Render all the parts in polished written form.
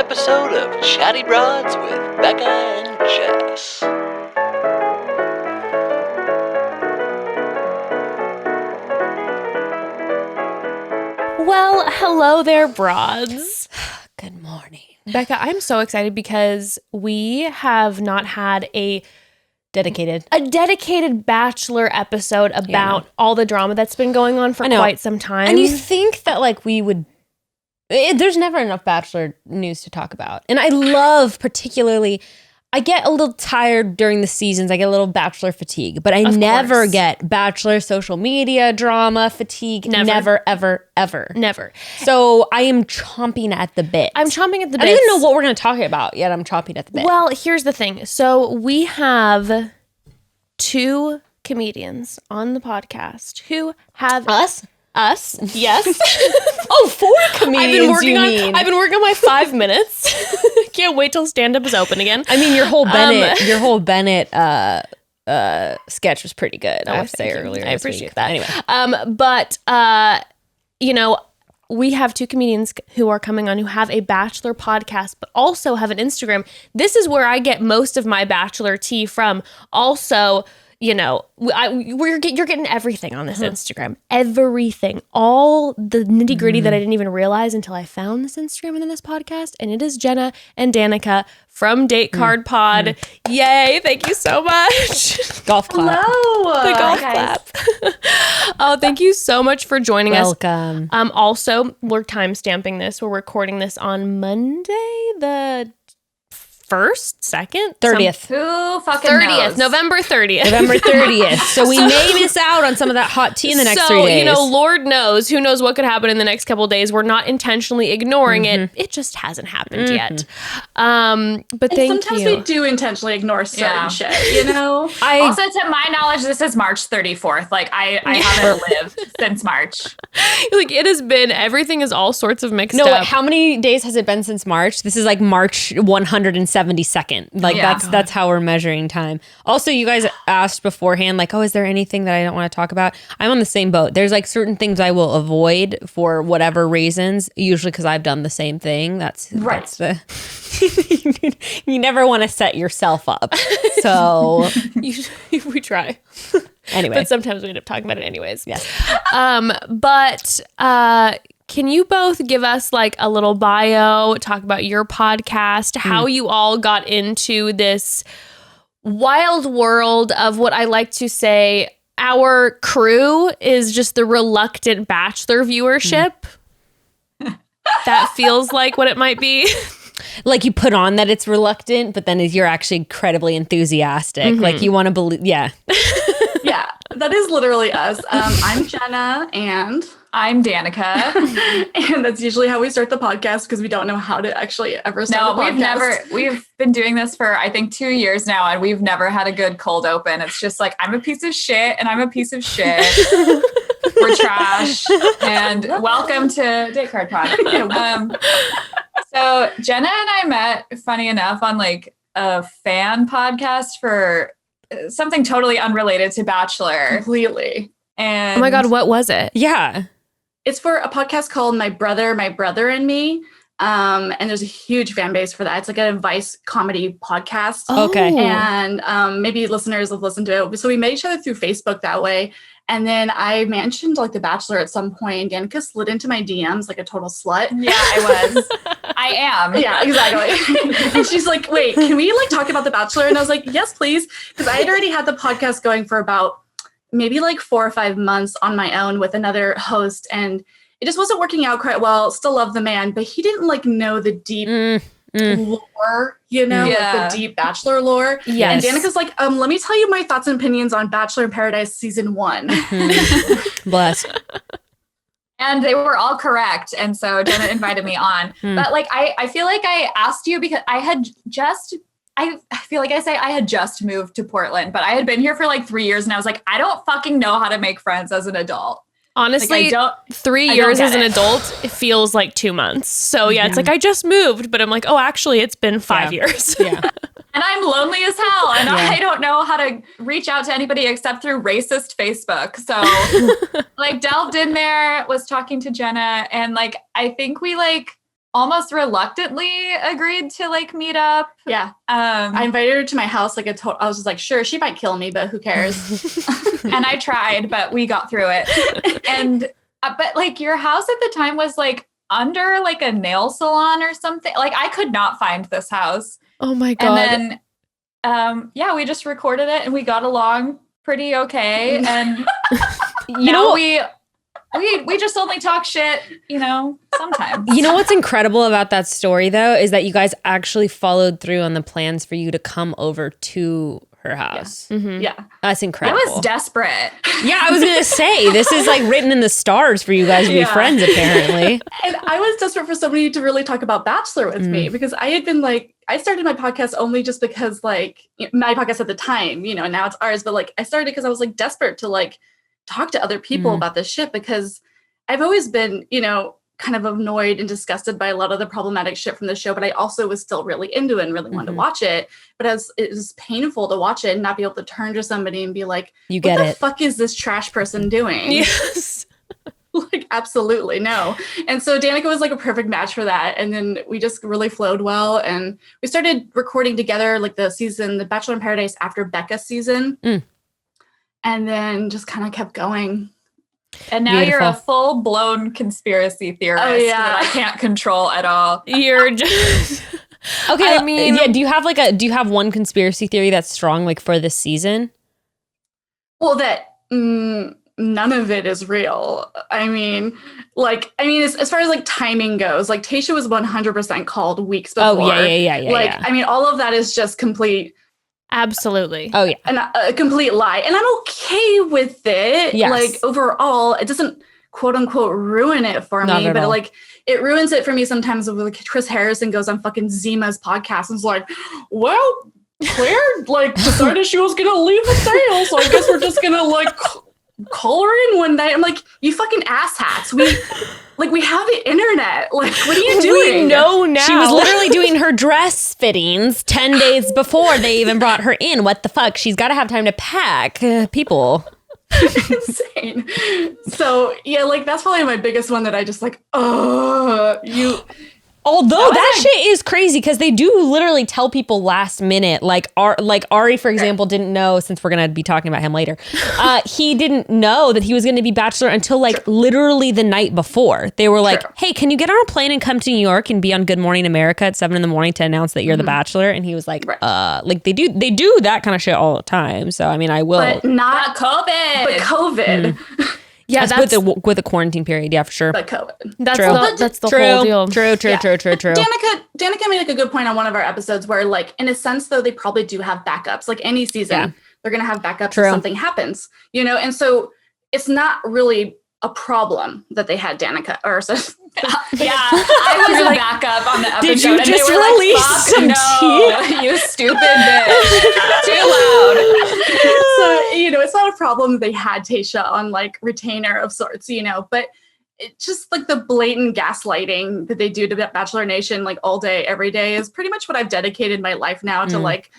episode of Chatty Broads with Becca and Jess. Well, hello there, broads. Good morning. Becca, I'm so excited because we have not had a dedicated Bachelor episode about all the drama that's been going on for quite some time. And you think that like we would... there's never enough Bachelor news to talk about. And I love particularly... I get a little tired during the seasons. I get a little Bachelor fatigue, but I never get Bachelor social media drama fatigue. Never, ever, ever. Never. So I am chomping at the bit. I'm chomping at the bit. I don't even know what we're going to talk about yet. I'm chomping at the bit. Well, here's the thing. So we have 2 comedians on the podcast who have... Us? Yes. 4 comedians, I've been working on my 5 minutes. Can't wait till stand-up is open again. I mean, your whole Bennett sketch was pretty good. I have to say earlier. I appreciate that. Anyway, but we have 2 comedians who are coming on who have a Bachelor podcast, but also have an Instagram. This is where I get most of my Bachelor tea from. Also, you know, you're getting everything on this Instagram. Everything. All the nitty gritty that I didn't even realize until I found this Instagram and then this podcast. And it is Jenna and Danica from Date Card Pod. Yay. Thank you so much. Golf clap. Hello. The golf clap. Oh, thank you so much for joining us. Welcome. Also, we're time stamping this. We're recording this on Monday, the 1st, 2nd? 30th. Who fucking 30th, knows? November 30th. November 30th. So we may miss out on some of that hot tea in the next 3 days. So, you know, Lord knows, who knows what could happen in the next couple of days. We're not intentionally ignoring it. It just hasn't happened yet. But thank you. Sometimes we do intentionally ignore certain shit, you know? Also, to my knowledge, this is March 34th. Like, I haven't lived since March. Like, it has been, everything is all sorts of mixed up. No, how many days has it been since March? This is like March 172nd. Like that's how we're measuring time. Also, you guys asked beforehand, like, oh, is there anything that I don't want to talk about? I'm on the same boat. There's like certain things I will avoid for whatever reasons, usually because I've done the same thing. That's the you never want to set yourself up. So we try. Anyway. But sometimes we end up talking about it anyways. Yes. Can you both give us like a little bio, talk about your podcast, how you all got into this wild world of what I like to say our crew is just the reluctant Bachelor viewership? That feels like what it might be. Like you put on that it's reluctant, but then you're actually incredibly enthusiastic. Like you want to believe. Yeah. Yeah, that is literally us. I'm Jenna and I'm Danica. And that's usually how we start the podcast because we don't know how to actually ever start a podcast. We've been doing this for, I think, 2 years now, and we've never had a good cold open. It's just like, I'm a piece of shit and I'm a piece of shit. We're trash. And welcome to Date Card Pod. So Jenna and I met, funny enough, on like a fan podcast for something totally unrelated to Bachelor. Completely. And Oh my God, what was it? Yeah. It's for a podcast called My Brother and Me. And there's a huge fan base for that. It's like an advice comedy podcast. Okay. And maybe listeners have listened to it. So we met each other through Facebook that way. And then I mentioned like The Bachelor at some point. Danica slid into my DMs like a total slut. Yeah, I was. I am. Yeah, exactly. And she's like, wait, can we like talk about The Bachelor? And I was like, yes, please. Because I had already had the podcast going for about maybe like 4 or 5 months on my own with another host. And it just wasn't working out quite well. Still love the man, but he didn't like know the deep lore, you know, like the deep Bachelor lore. Yes. And Danica's like, let me tell you my thoughts and opinions on Bachelor in Paradise season 1. Bless. And they were all correct. And so Jenna invited me on. But like, I feel like I asked you because I feel like I had just moved to Portland, but I had been here for like 3 years and I was like, I don't fucking know how to make friends as an adult. Honestly, like 3 years as an adult, it feels like 2 months. So yeah, it's like I just moved, but I'm like, oh, actually, it's been 5 years. Yeah. And I'm lonely as hell. And I don't know how to reach out to anybody except through racist Facebook. So like delved in there, was talking to Jenna. And like, I think we like almost reluctantly agreed to like meet up. Yeah. I invited her to my house. Like I was just like, sure, she might kill me, but who cares? And I tried, but we got through it. And, but like your house at the time was like under like a nail salon or something. Like I could not find this house. Oh my God. And then, we just recorded it and we got along pretty okay. And You know, we just only talk shit, sometimes. you know what's incredible about that story though is that you guys actually followed through on the plans for you to come over to her house. Mm-hmm. Yeah. That's incredible. I was desperate. Yeah, I was gonna say this is like written in the stars for you guys to be friends, apparently. And I was desperate for somebody to really talk about Bachelor with me because I had been like, I started my podcast only just because like my podcast at the time, now it's ours, but like I started because I was like desperate to like talk to other people about this shit because I've always been, kind of annoyed and disgusted by a lot of the problematic shit from the show, but I also was still really into it and really wanted to watch it. But it was painful to watch it and not be able to turn to somebody and be like, You get what it. the fuck is this trash person doing? Yes. Like, absolutely no. And so Danica was like a perfect match for that. And then we just really flowed well. And we started recording together like the Bachelor in Paradise after Becca's season. And then just kind of kept going. And now you're a full-blown conspiracy theorist that I can't control at all. You're just Okay, I mean, do you have one conspiracy theory that's strong like for this season? Well, that none of it is real. I mean, as far as like timing goes, like Tayshia was 100% called weeks before. Oh yeah. Like, I mean, all of that is just complete. Absolutely. Oh yeah. A complete lie. And I'm okay with it. Yes. Like overall, it doesn't quote unquote ruin it for Not me, at but all. like it ruins it for me sometimes when like Chris Harrison goes on fucking Zima's podcast and is like, well, Claire like decided she was gonna leave the sale, so I guess we're just gonna like call her in one night. I'm like, you fucking asshats. We have the internet. Like, what are you doing? We know now. She was literally doing her dress fittings 10 days before they even brought her in. What the fuck? She's got to have time to pack. People. Insane. So yeah, like that's probably my biggest one that I just like, Although that shit is crazy because they do literally tell people last minute. Like Arie, for example, didn't know, since we're gonna be talking about him later. He didn't know that he was gonna be Bachelor until like literally the night before. They were like, "Hey, can you get on a plane and come to New York and be on Good Morning America at 7 a.m. to announce that you're the Bachelor?" And he was like, like they do that kind of shit all the time. So I mean, I will, but not COVID. But COVID. Yeah, that's with the quarantine period. Yeah, for sure. But COVID. That's True. that's the whole deal. True. Danica made like a good point on one of our episodes where like in a sense though they probably do have backups. Like any season, they're gonna have backups if something happens, and so it's not really a problem that they had Danica or so. Yeah, I was a backup on the episode. Did you and just they were release like, "Fuck some no, you stupid bitch. Too loud." So, it's not a problem they had Tayshia on like retainer of sorts, but it's just like the blatant gaslighting that they do to Bachelor Nation like all day, every day is pretty much what I've dedicated my life now to like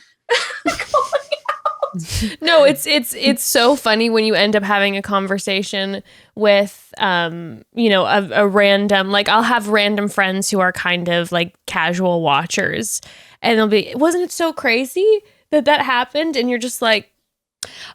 calling out. No, it's so funny when you end up having a conversation with a random, like I'll have random friends who are kind of like casual watchers and they'll be, wasn't it so crazy that happened? And you're just like,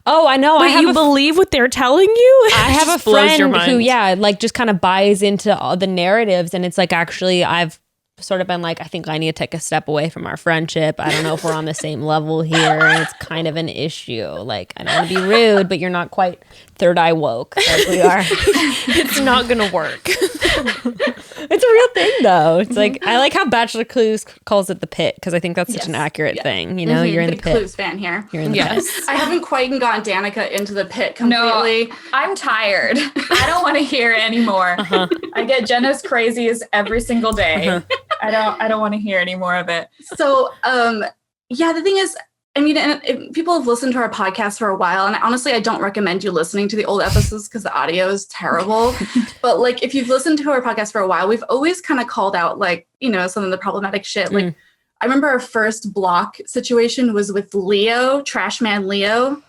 oh, I know. wait, you believe what they're telling you? I have a friend who, like just kind of buys into all the narratives. And it's like, actually, I've sort of been like, I think I need to take a step away from our friendship. I don't know if we're on the same level here. And it's kind of an issue. Like, I don't want to be rude, but you're not quite third eye woke like we are. It's not going to work. It's a real thing, though. It's like, I like how Bachelor Clues calls it the pit because I think that's such an accurate thing. You're in the pit. Clues fan here. You're in the pit. I haven't quite gotten Danica into the pit completely. No, I'm tired. I don't want to hear anymore. I get Jenna's crazies every single day. I don't want to hear any more of it. So, the thing is, I mean, and if people have listened to our podcast for a while, and honestly, I don't recommend you listening to the old episodes because the audio is terrible. But like, if you've listened to our podcast for a while, we've always kind of called out like, some of the problematic shit. Like, I remember our first block situation was with Leo, Trash Man Leo.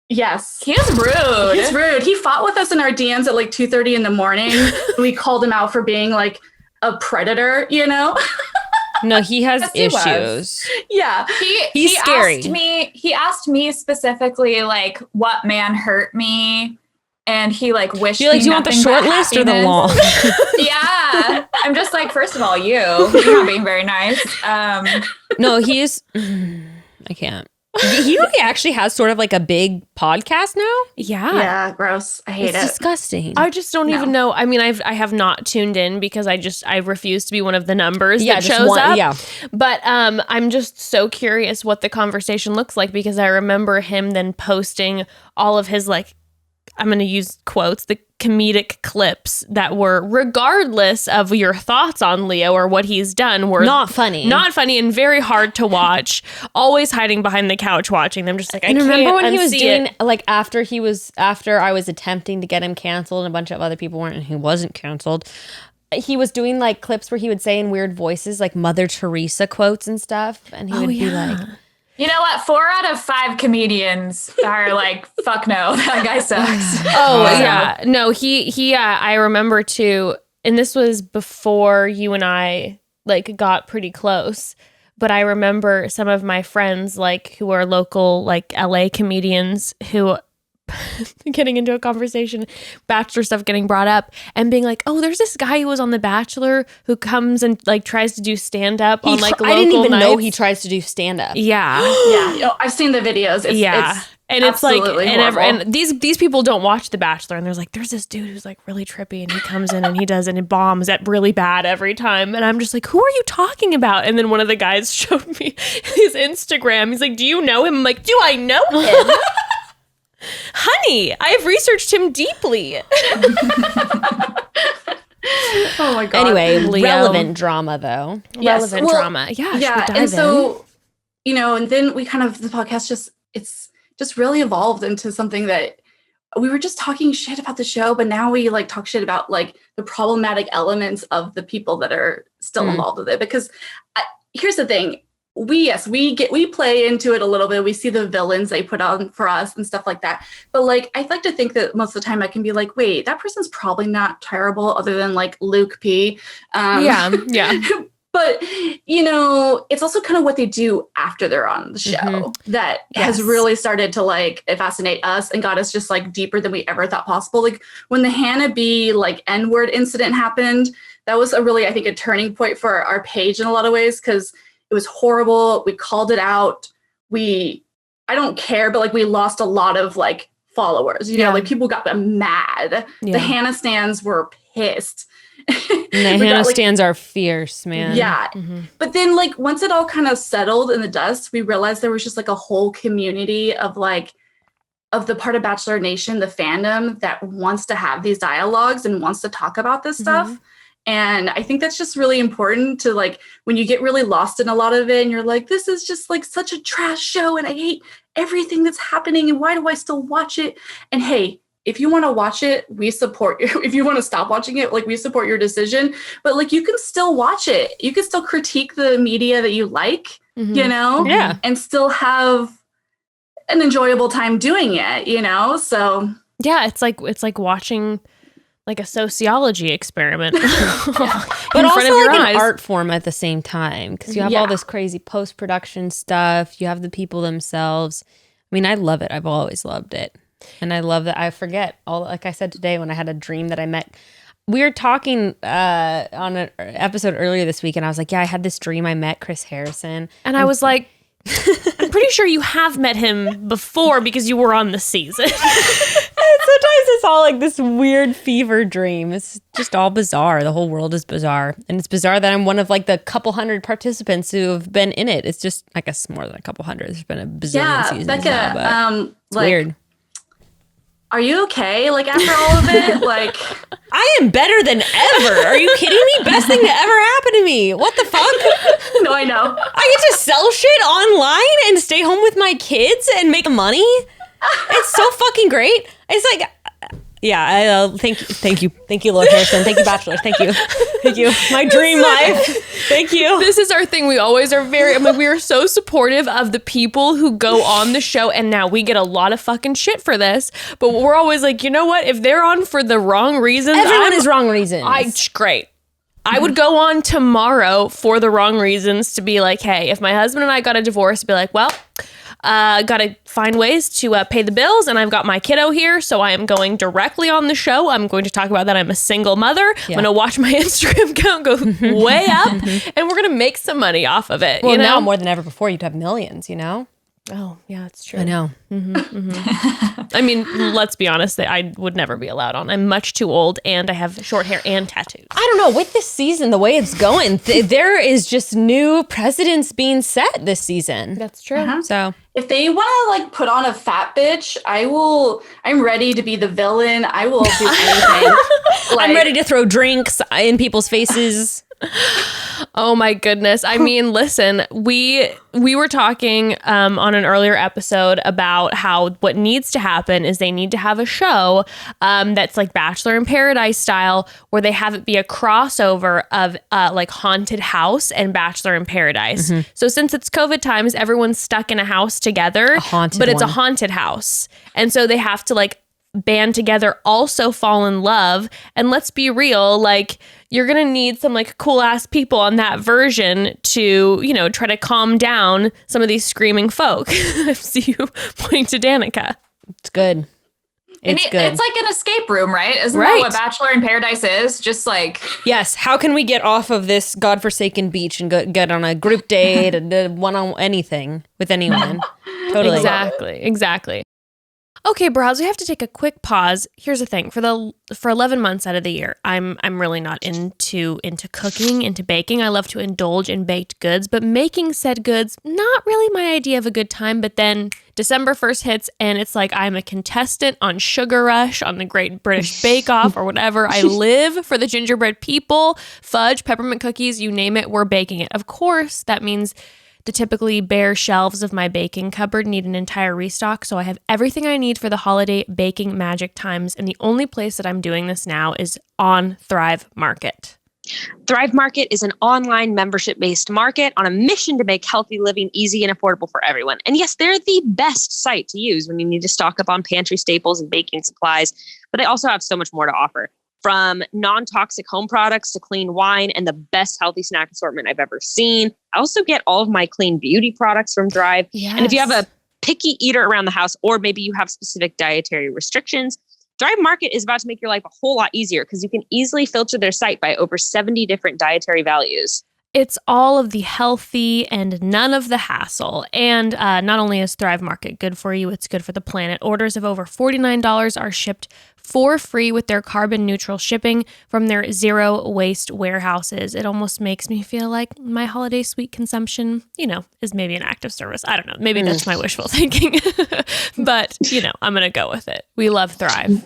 Yes. He's rude. He's rude. He fought with us in our DMs at like 2:30 in the morning. We called him out for being like a predator, you know? No, he has Yes, he was. issues. Yeah. He's scary. He asked me specifically, like, what man hurt me, and he like wished. You're like, me do you want the nothing short but list or the happiness. long? Yeah, I'm just like, first of all, you're not being very nice. No, he is. I can't. He actually has sort of like a big podcast now. Yeah, gross. I hate It's it. disgusting. I just don't even know. I mean, I have not tuned in because I refuse to be one of the numbers that just shows up. Yeah. But I'm just so curious what the conversation looks like, because I remember him then posting all of his, like, I'm going to use quotes, the comedic clips that were, regardless of your thoughts on Leo or what he's done, were Not funny. Not funny and very hard to watch. Always hiding behind the couch watching them. Just like, I remember can't when he was unsee doing it. like after I was attempting to get him canceled and a bunch of other people weren't, and he wasn't canceled. He was doing like clips where he would say in weird voices like Mother Teresa quotes and stuff, and he would be like, You know what? 4 out of 5 comedians are like, fuck no, that guy sucks. Oh yeah, no, he. I remember too, and this was before you and I like got pretty close. But I remember some of my friends, like who are local, like LA comedians, who getting into a conversation, Bachelor stuff getting brought up, and being like, "Oh, there's this guy who was on The Bachelor who comes and like tries to do stand up on like local I didn't even know nights." he tries to do stand up. Yeah, Yeah. I've seen the videos. It's and it's like, absolutely and horrible. these people don't watch The Bachelor, and there's like, there's this dude who's like really trippy, and he comes in and he does, and it bombs at really bad every time, and I'm just like, who are you talking about? And then one of the guys showed me his Instagram. He's like, do you know him? I'm like, do I know him? Honey, I have researched him deeply. Oh my God. Anyway, Leo. relevant drama though. Yes. Relevant Well, drama. Yeah, should we Yeah. dive And in? so, you know, and then we kind of, the podcast it's just really evolved into something that we were just talking shit about the show, but now we like talk shit about like the problematic elements of the people that are still involved with it. Because here's the thing. We play into it a little bit. We see the villains they put on for us and stuff like that. But like, I like to think that most of the time I can be like, wait, that person's probably not terrible other than like Luke P. Yeah. But, you know, it's also kind of what they do after they're on the show that has really started to like fascinate us and got us just like deeper than we ever thought possible. Like when the Hannah B like N-word incident happened, that was I think a turning point for our page in a lot of ways, because it was horrible. We called it out. I don't care, but like we lost a lot of like followers, you know, like people got mad. Yeah. The Hannah stans were pissed. And the Hannah stands are fierce, man. Yeah. But then like once it all kind of settled in the dust, we realized there was just like a whole community of the part of Bachelor Nation, the fandom that wants to have these dialogues and wants to talk about this stuff. And I think that's just really important to like, when you get really lost in a lot of it and you're like, this is just like such a trash show and I hate everything that's happening and why do I still watch it? And hey, if you want to watch it, we support you. If you want to stop watching it, like we support your decision, but like you can still watch it. You can still critique the media that you like, you know, and still have an enjoyable time doing it, you know? So Yeah, it's like watching like a sociology experiment. But in also front of your like eyes. an art form at the same time, because you have all this crazy post-production stuff. You have the people themselves. I mean, I love it. I've always loved it. And I love that I forget all, like I said today when I had a dream that I met. We were talking on an episode earlier this week, and I was like, yeah, I had this dream I met Chris Harrison. And I was like, I'm pretty sure you have met him before because you were on the season. And sometimes it's all like this weird fever dream. It's just all bizarre. The whole world is bizarre. And it's bizarre that I'm one of like the couple hundred participants who have been in it. It's just, I guess, more than a couple hundred. There's been a bazillion seasons Becca, now, but it's like, weird. Are you okay? Like after all of it, like I am better than ever. Are you kidding me? Best thing to ever happen to me. What the fuck? no, I know. I get to sell shit online and stay home with my kids and make money. It's so fucking great. It's like, yeah. Thank you, Lord Harrison. Thank you, Bachelor. Thank you. My dream life. Thank you. This is our thing. We always are we are so supportive of the people who go on the show, and now we get a lot of fucking shit for this. But we're always like, you know what? If they're on for the wrong reasons, Everyone is wrong reasons. Great. I would go on tomorrow for the wrong reasons to be like, hey, if my husband and I got a divorce, be like, well, gotta find ways to pay the bills, and I've got my kiddo here, so I am going directly on the show. I'm going to talk about that I'm a single mother. I'm gonna watch my Instagram account go way up, and we're gonna make some money off of it. Well, you know? now more than ever before, you'd have millions, you know? Oh, yeah, that's true. I know. I mean, let's be honest, that I would never be allowed on. I'm much too old, and I have short hair and tattoos. I don't know. With this season, the way it's going, there is just new precedents being set this season. That's true. So If they want to like put on a fat bitch, I'm ready to be the villain. I will do anything. I'm ready to throw drinks in people's faces. Oh my goodness. I mean, listen, we were talking on an earlier episode about how what needs to happen is they need to have a show that's like Bachelor in Paradise style, where they have it be a crossover of like haunted house and Bachelor in Paradise. So since it's COVID times, everyone's stuck in a house together, but it's a haunted house. And so they have to like band together, also fall in love. And let's be real, like you're going to need some like cool ass people on that version to, you know, try to calm down some of these screaming folk. I see you pointing to Danica. It's good. It's good. It's like an escape room, right? Isn't that what Bachelor in Paradise is? Just like... Yes. How can we get off of this godforsaken beach and get on a group date and one-on anything with anyone? Totally. Exactly. Okay, bros, we have to take a quick pause. Here's the thing: for 11 months out of the year, I'm really not into cooking, into baking. I love to indulge in baked goods, but making said goods, not really my idea of a good time. But then December 1st hits, and it's like I'm a contestant on Sugar Rush, on the Great British Bake Off, or whatever. I live for the gingerbread people, fudge, peppermint cookies, you name it, we're baking it. Of course, that means the typically bare shelves of my baking cupboard need an entire restock, so I have everything I need for the holiday baking magic times, and the only place that I'm doing this now is on Thrive Market. Thrive Market is an online membership-based market on a mission to make healthy living easy and affordable for everyone. And yes, they're the best site to use when you need to stock up on pantry staples and baking supplies, but they also have so much more to offer. From non-toxic home products to clean wine and the best healthy snack assortment I've ever seen. I also get all of my clean beauty products from Thrive. Yes. And if you have a picky eater around the house, or maybe you have specific dietary restrictions, Thrive Market is about to make your life a whole lot easier because you can easily filter their site by over 70 different dietary values. It's all of the healthy and none of the hassle. And not only is Thrive Market good for you, it's good for the planet. Orders of over $49 are shipped for free with their carbon neutral shipping from their zero waste warehouses. It almost makes me feel like my holiday sweet consumption, you know, is maybe an act of service. I don't know. Maybe that's my wishful thinking. But, you know, I'm going to go with it. We love Thrive.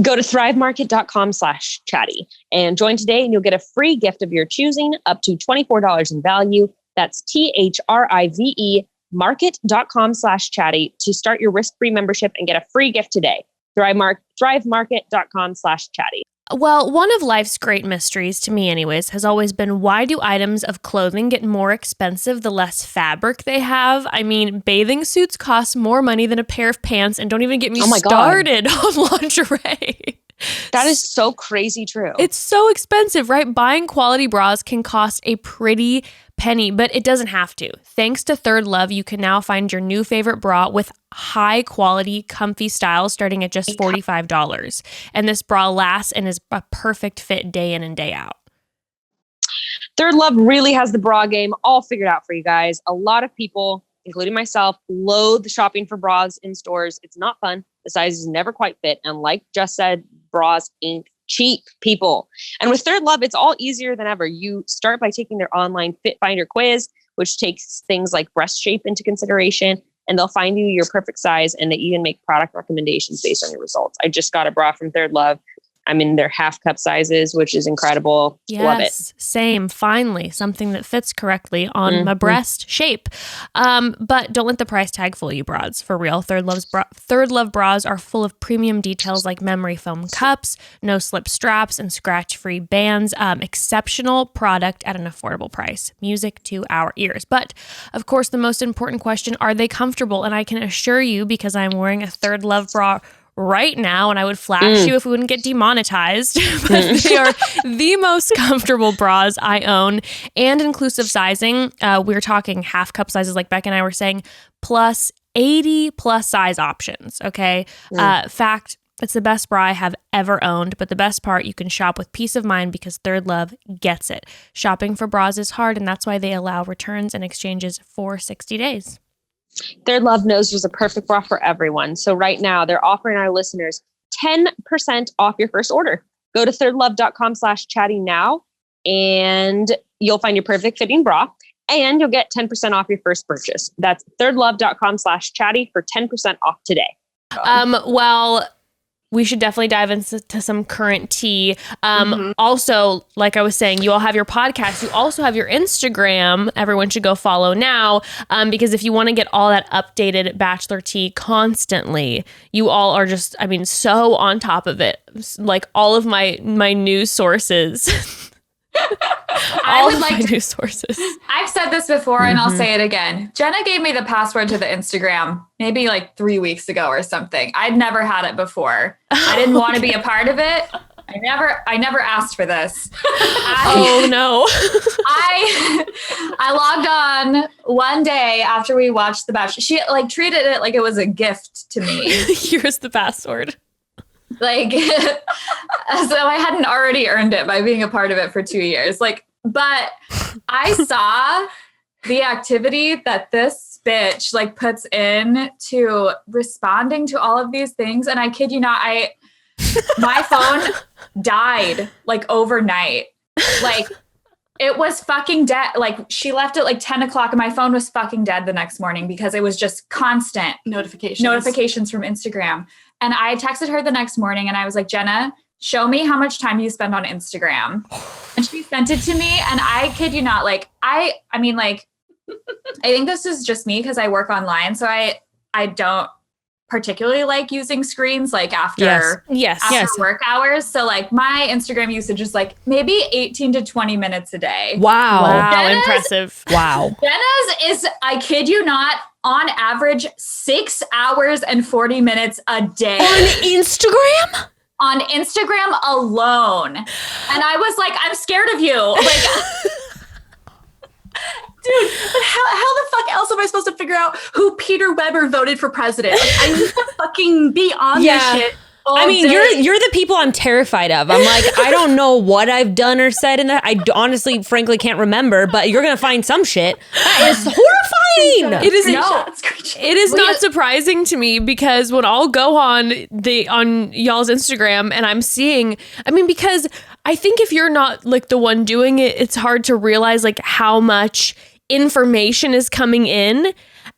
Go to thrivemarket.com/chatty and join today, and you'll get a free gift of your choosing up to $24 in value. That's THRIVE market.com/chatty to start your risk-free membership and get a free gift today. thrivemarket.com/chatty. Well, one of life's great mysteries, to me anyways, has always been, why do items of clothing get more expensive the less fabric they have? I mean, bathing suits cost more money than a pair of pants, and don't even get me started on lingerie. That is so crazy true. It's so expensive, right? Buying quality bras can cost a pretty penny, but it doesn't have to. Thanks to Third Love, you can now find your new favorite bra with high quality, comfy styles starting at just $45. And this bra lasts and is a perfect fit day in and day out. Third Love really has the bra game all figured out for you guys. A lot of people, including myself, loathe shopping for bras in stores. It's not fun. The sizes never quite fit. And like Jess said, bras ain't cheap, people. And with Third Love, it's all easier than ever. You start by taking their online Fit Finder quiz, which takes things like breast shape into consideration, and they'll find you your perfect size, and they even make product recommendations based on your results. I just got a bra from Third Love. I'm in their half cup sizes, which is incredible. Yes, love it. Same. Finally, something that fits correctly on my breast shape. But don't let the price tag fool you, broads. For real, Third Love bras are full of premium details like memory foam cups, no slip straps, and scratch-free bands. Exceptional product at an affordable price. Music to our ears. But of course, the most important question: are they comfortable? And I can assure you, because I'm wearing a Third Love bra right now, and I would flash you if we wouldn't get demonetized. But they are the most comfortable bras I own, and inclusive sizing. We're talking half cup sizes, like Beck and I were saying, plus 80 plus size options. Okay. Fact, it's the best bra I have ever owned, but the best part, you can shop with peace of mind because Third Love gets it. Shopping for bras is hard, and that's why they allow returns and exchanges for 60 days. Third Love knows there's a perfect bra for everyone. So right now they're offering our listeners 10% off your first order. Go to thirdlove.com/chatty now and you'll find your perfect fitting bra and you'll get 10% off your first purchase. That's thirdlove.com/chatty for 10% off today. Well, we should definitely dive into some current tea. Also, like I was saying, you all have your podcast. You also have your Instagram. Everyone should go follow now because if you want to get all that updated Bachelor tea constantly, you all are just, I mean, so on top of it. Like all of my news sources. News sources. I've said this before and I'll say it again. Jenna gave me the password to the Instagram maybe like 3 weeks ago or something. I'd never had it before. I didn't want to be a part of it. I never asked for this. Oh no. I logged on one day after we watched The Bachelor. She like treated it like it was a gift to me. Here's the password. Like, so I hadn't already earned it by being a part of it for 2 years. Like, but I saw the activity that this bitch like puts in to responding to all of these things. And I kid you not, my phone died like overnight. Like it was fucking dead. Like she left at like 10 o'clock and my phone was fucking dead the next morning because it was just constant notifications from Instagram. And I texted her the next morning and I was like, Jenna, show me how much time you spend on Instagram. And she sent it to me. And I kid you not, like, I mean, like, I think this is just me because I work online. So I don't particularly like using screens like after work hours. So like my Instagram usage is like maybe 18 to 20 minutes a day. Wow. Impressive. Wow. Jenna's is, I kid you not, on average 6 hours and 40 minutes a day. On Instagram? On Instagram alone. And I was like, I'm scared of you. Like, dude, but how the fuck else am I supposed to figure out who Peter Weber voted for president? Like, I need to fucking be on this shit. I mean, you're the people I'm terrified of. I'm like, I don't know what I've done or said in that. I honestly, frankly, can't remember. But you're gonna find some shit. That is horrifying. It is not surprising to me because when I'll go on y'all's Instagram and I'm seeing, I mean, because I think if you're not like the one doing it, it's hard to realize like how much information is coming in.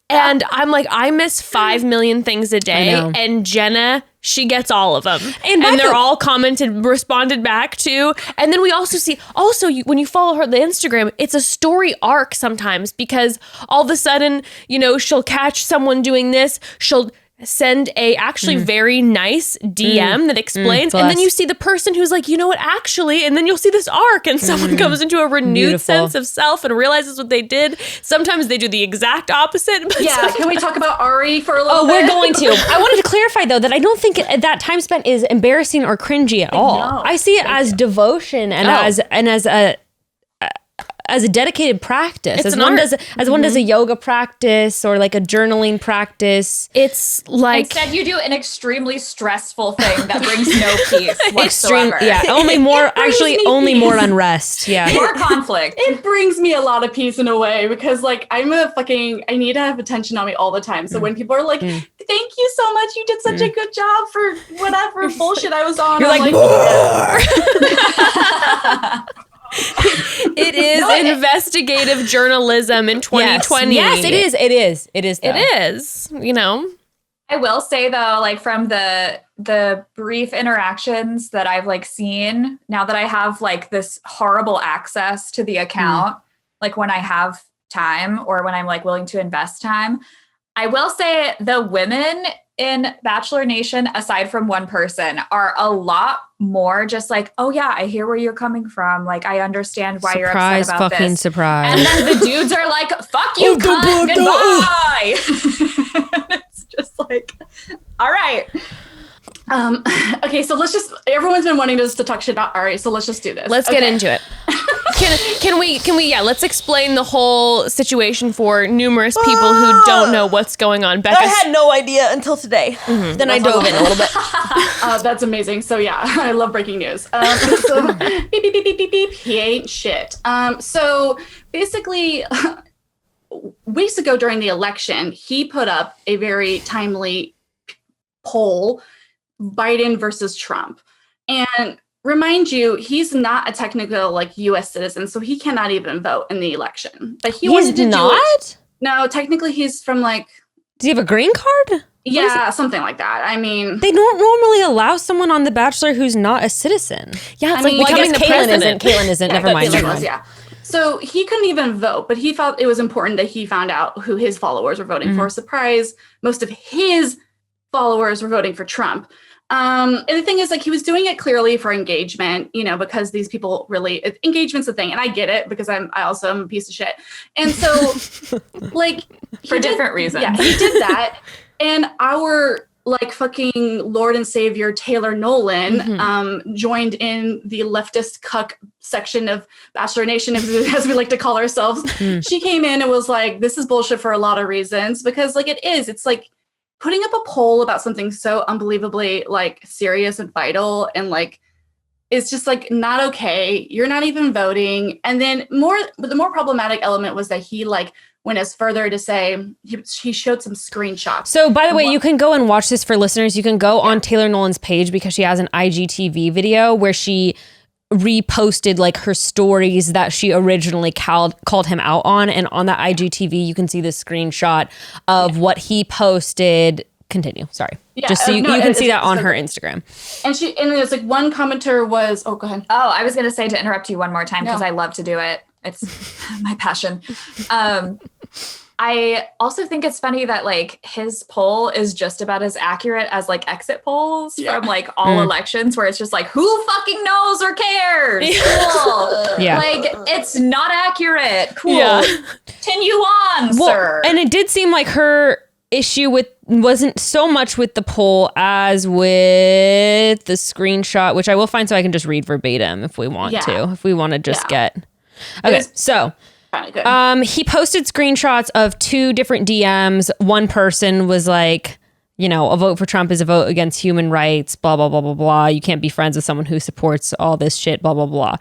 And I'm like, I miss 5 million things a day. And Jenna, she gets all of them. And they're all responded back to. And then we also see, when you follow her, the Instagram, it's a story arc sometimes because all of a sudden, you know, she'll catch someone doing this. She'll send a actually very nice DM that explains. And then you see the person who's like, you know what, actually, and then you'll see this arc and someone comes into a renewed sense of self and realizes what they did. Sometimes they do the exact opposite. But can we talk about Arie for a little bit? We're going to. I wanted to clarify though that I don't think that time spent is embarrassing or cringy at all. No. I see it as devotion and as a dedicated practice, as one does a yoga practice or like a journaling practice. It's like instead you do an extremely stressful thing that brings no peace whatsoever. Only more unrest. Yeah, more conflict. It brings me a lot of peace in a way because like I need to have attention on me all the time. So when people are like, "Thank you so much, you did such a good job for whatever bullshit I was on," you're like it is investigative journalism in 2020. Yes, it is. It is. It is. You know, I will say though, like from the brief interactions that I've like seen now that I have like this horrible access to the account, like when I have time or when I'm like willing to invest time, I will say the women in Bachelor Nation, aside from one person, are a lot more just like, oh yeah, I hear where you're coming from. Like, I understand why you're upset about this. Surprise. And then the dudes are like, fuck you, cunt, goodbye. It's just like, all right. Okay, so everyone's been wanting us to talk shit about Arie, so let's just do this. Let's get into it. Can we let's explain the whole situation for numerous people who don't know what's going on. Becca, I had no idea until today. Then I dove in a little bit. That's amazing. So yeah, I love breaking news. So beep, beep, beep, beep, beep, beep. He ain't shit. So basically, weeks ago during the election, he put up a very timely poll, Biden versus Trump. And remind you, he's not a technical like U.S. citizen, so he cannot even vote in the election. But he wanted to do it. No, technically he's from like. Do you have a green card? Yeah, something like that. I mean, they don't normally allow someone on The Bachelor who's not a citizen. Yeah, it's like becoming the president. Caitlyn isn't. Never mind. Yeah. So he couldn't even vote, but he felt it was important that he found out who his followers were voting for. Surprise! Most of his followers were voting for Trump. And the thing is, like, he was doing it clearly for engagement, because these people really, engagement's a thing. And I get it because I also am a piece of shit. And so like for different reasons. Yeah, he did that. And our like fucking Lord and Savior, Taylor Nolan, joined in the leftist cuck section of Bachelor Nation, as we like to call ourselves. She came in and was like, this is bullshit for a lot of reasons, because like it's like, putting up a poll about something so unbelievably like serious and vital and like it's just like not okay. You're not even voting. And then the more problematic element was that he like went as further to say he showed some screenshots. So by the way, you can go and watch this for listeners. You can go on Taylor Nolan's page because she has an IGTV video where she reposted like her stories that she originally called him out on, and on that IGTV you can see the screenshot of what he posted. Continue, sorry. Just so you can see that on her Instagram. And there's like one commenter was, go ahead. Oh, I was gonna say, to interrupt you one more time because I love to do it. It's my passion. I also think it's funny that like his poll is just about as accurate as like exit polls from like all elections, where it's just like, who fucking knows or cares? Cool. Like it's not accurate. Cool. Yeah. Continue on, sir. And it did seem like her issue wasn't so much with the poll as with the screenshot, which I will find so I can just read verbatim if we want to. If we want to just get. Okay, so. He posted screenshots of 2 different DMs. One person was like, a vote for Trump is a vote against human rights, blah, blah, blah, blah, blah. You can't be friends with someone who supports all this shit, blah, blah, blah.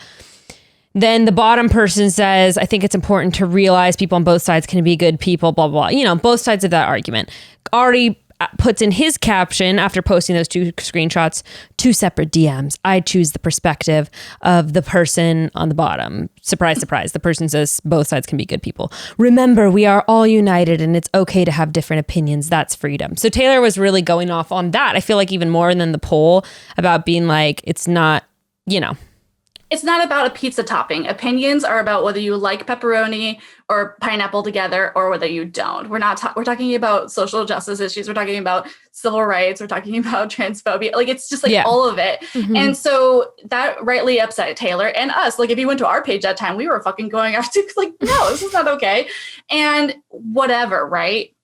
Then the bottom person says, I think it's important to realize people on both sides can be good people, blah, blah, blah. Both sides of that argument. Arie puts in his caption after posting those 2 screenshots, 2 separate DMs. I choose the perspective of the person on the bottom. Surprise, surprise. The person says both sides can be good people. Remember, we are all united and it's okay to have different opinions. That's freedom. So Taylor was really going off on that. I feel like even more than the poll about being like, it's not, It's not about a pizza topping. Opinions are about whether you like pepperoni or pineapple together or whether you don't. We're talking about social justice issues. We're talking about civil rights. We're talking about transphobia. Like, it's just like all of it. And so that rightly upset Taylor and us. Like, if you went to our page that time, we were fucking going after like, no, this is not okay. And whatever, right?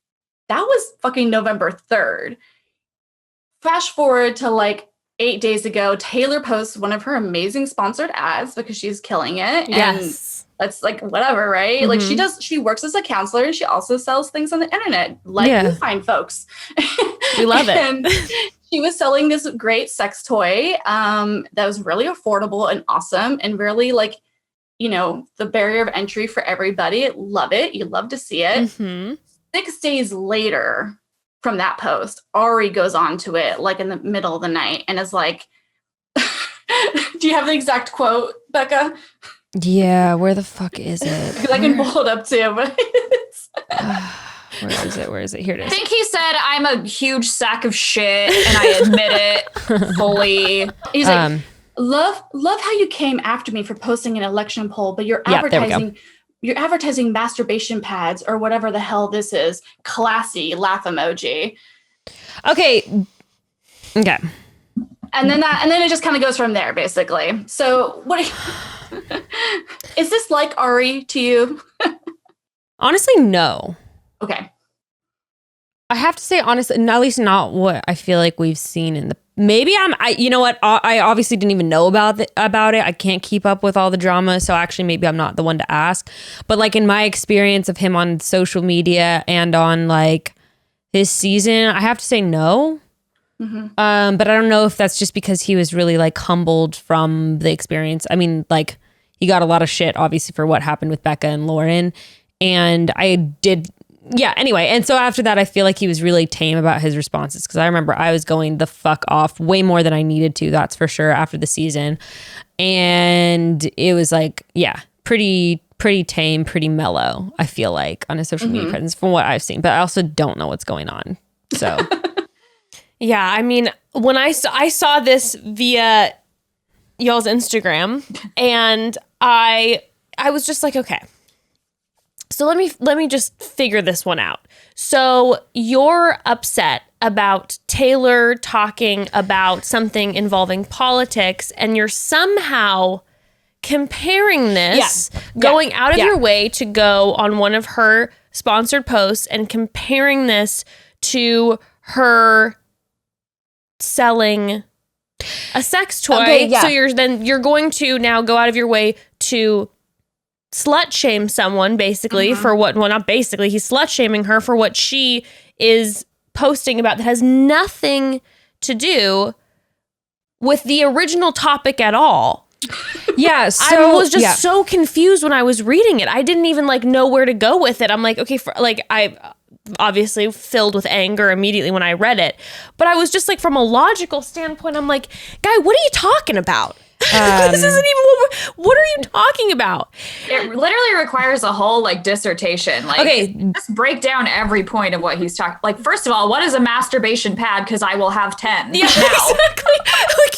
That was fucking November 3rd. Fast forward to like 8 days ago, Taylor posts one of her amazing sponsored ads because she's killing it. Yes. And that's like, whatever, right? Like she works as a counselor and she also sells things on the internet. Like you find folks. We love it. And she was selling this great sex toy that was really affordable and awesome and really like, the barrier of entry for everybody. Love it. You love to see it. 6 days later, from that post, Arie goes on to it like in the middle of the night and is like, do you have the exact quote, Becca? Yeah, where the fuck is it? Because I can pull it up too, but Where is it? Here it is. I think he said, I'm a huge sack of shit and I admit it fully. He's like, love how you came after me for posting an election poll, but you're advertising masturbation pads or whatever the hell this is. Classy laugh emoji. Okay. And then it just kind of goes from there, basically. So is this like Arie to you? Honestly, no. Okay. I have to say, honestly, at least not what I feel like we've seen in the maybe you know what? I obviously didn't even know about it. I can't keep up with all the drama. So actually maybe I'm not the one to ask. But like in my experience of him on social media and on like his season, I have to say no. But I don't know if that's just because he was really like humbled from the experience. I mean, like he got a lot of shit obviously for what happened with Becca and Lauren. And anyway. And so after that, I feel like he was really tame about his responses because I remember I was going the fuck off way more than I needed to. That's for sure after the season. And it was like, pretty tame, pretty mellow, I feel like, on his social media presence from what I've seen. But I also don't know what's going on. So... Yeah, I mean, when I saw this via y'all's Instagram, and I was just like, okay, so let me just figure this one out. So you're upset about Taylor talking about something involving politics, and you're somehow comparing this, going out of your way to go on one of her sponsored posts and comparing this to her selling a sex toy. Okay, so you're going to now go out of your way to slut shame someone basically for what, well, not basically, he's slut shaming her for what she is posting about that has nothing to do with the original topic at all. Yeah, so I was just so confused when I was reading it. I didn't even like know where to go with it. I'm like, okay, I obviously filled with anger immediately when I read it, but I was just like, from a logical standpoint, I'm like, guy, what are you talking about? This isn't even what are you talking about? It literally requires a whole like dissertation. Like, okay, just break down every point of what he's talking. Like, first of all, what is a masturbation pad? Because I will have 10. Yeah, exactly. Like,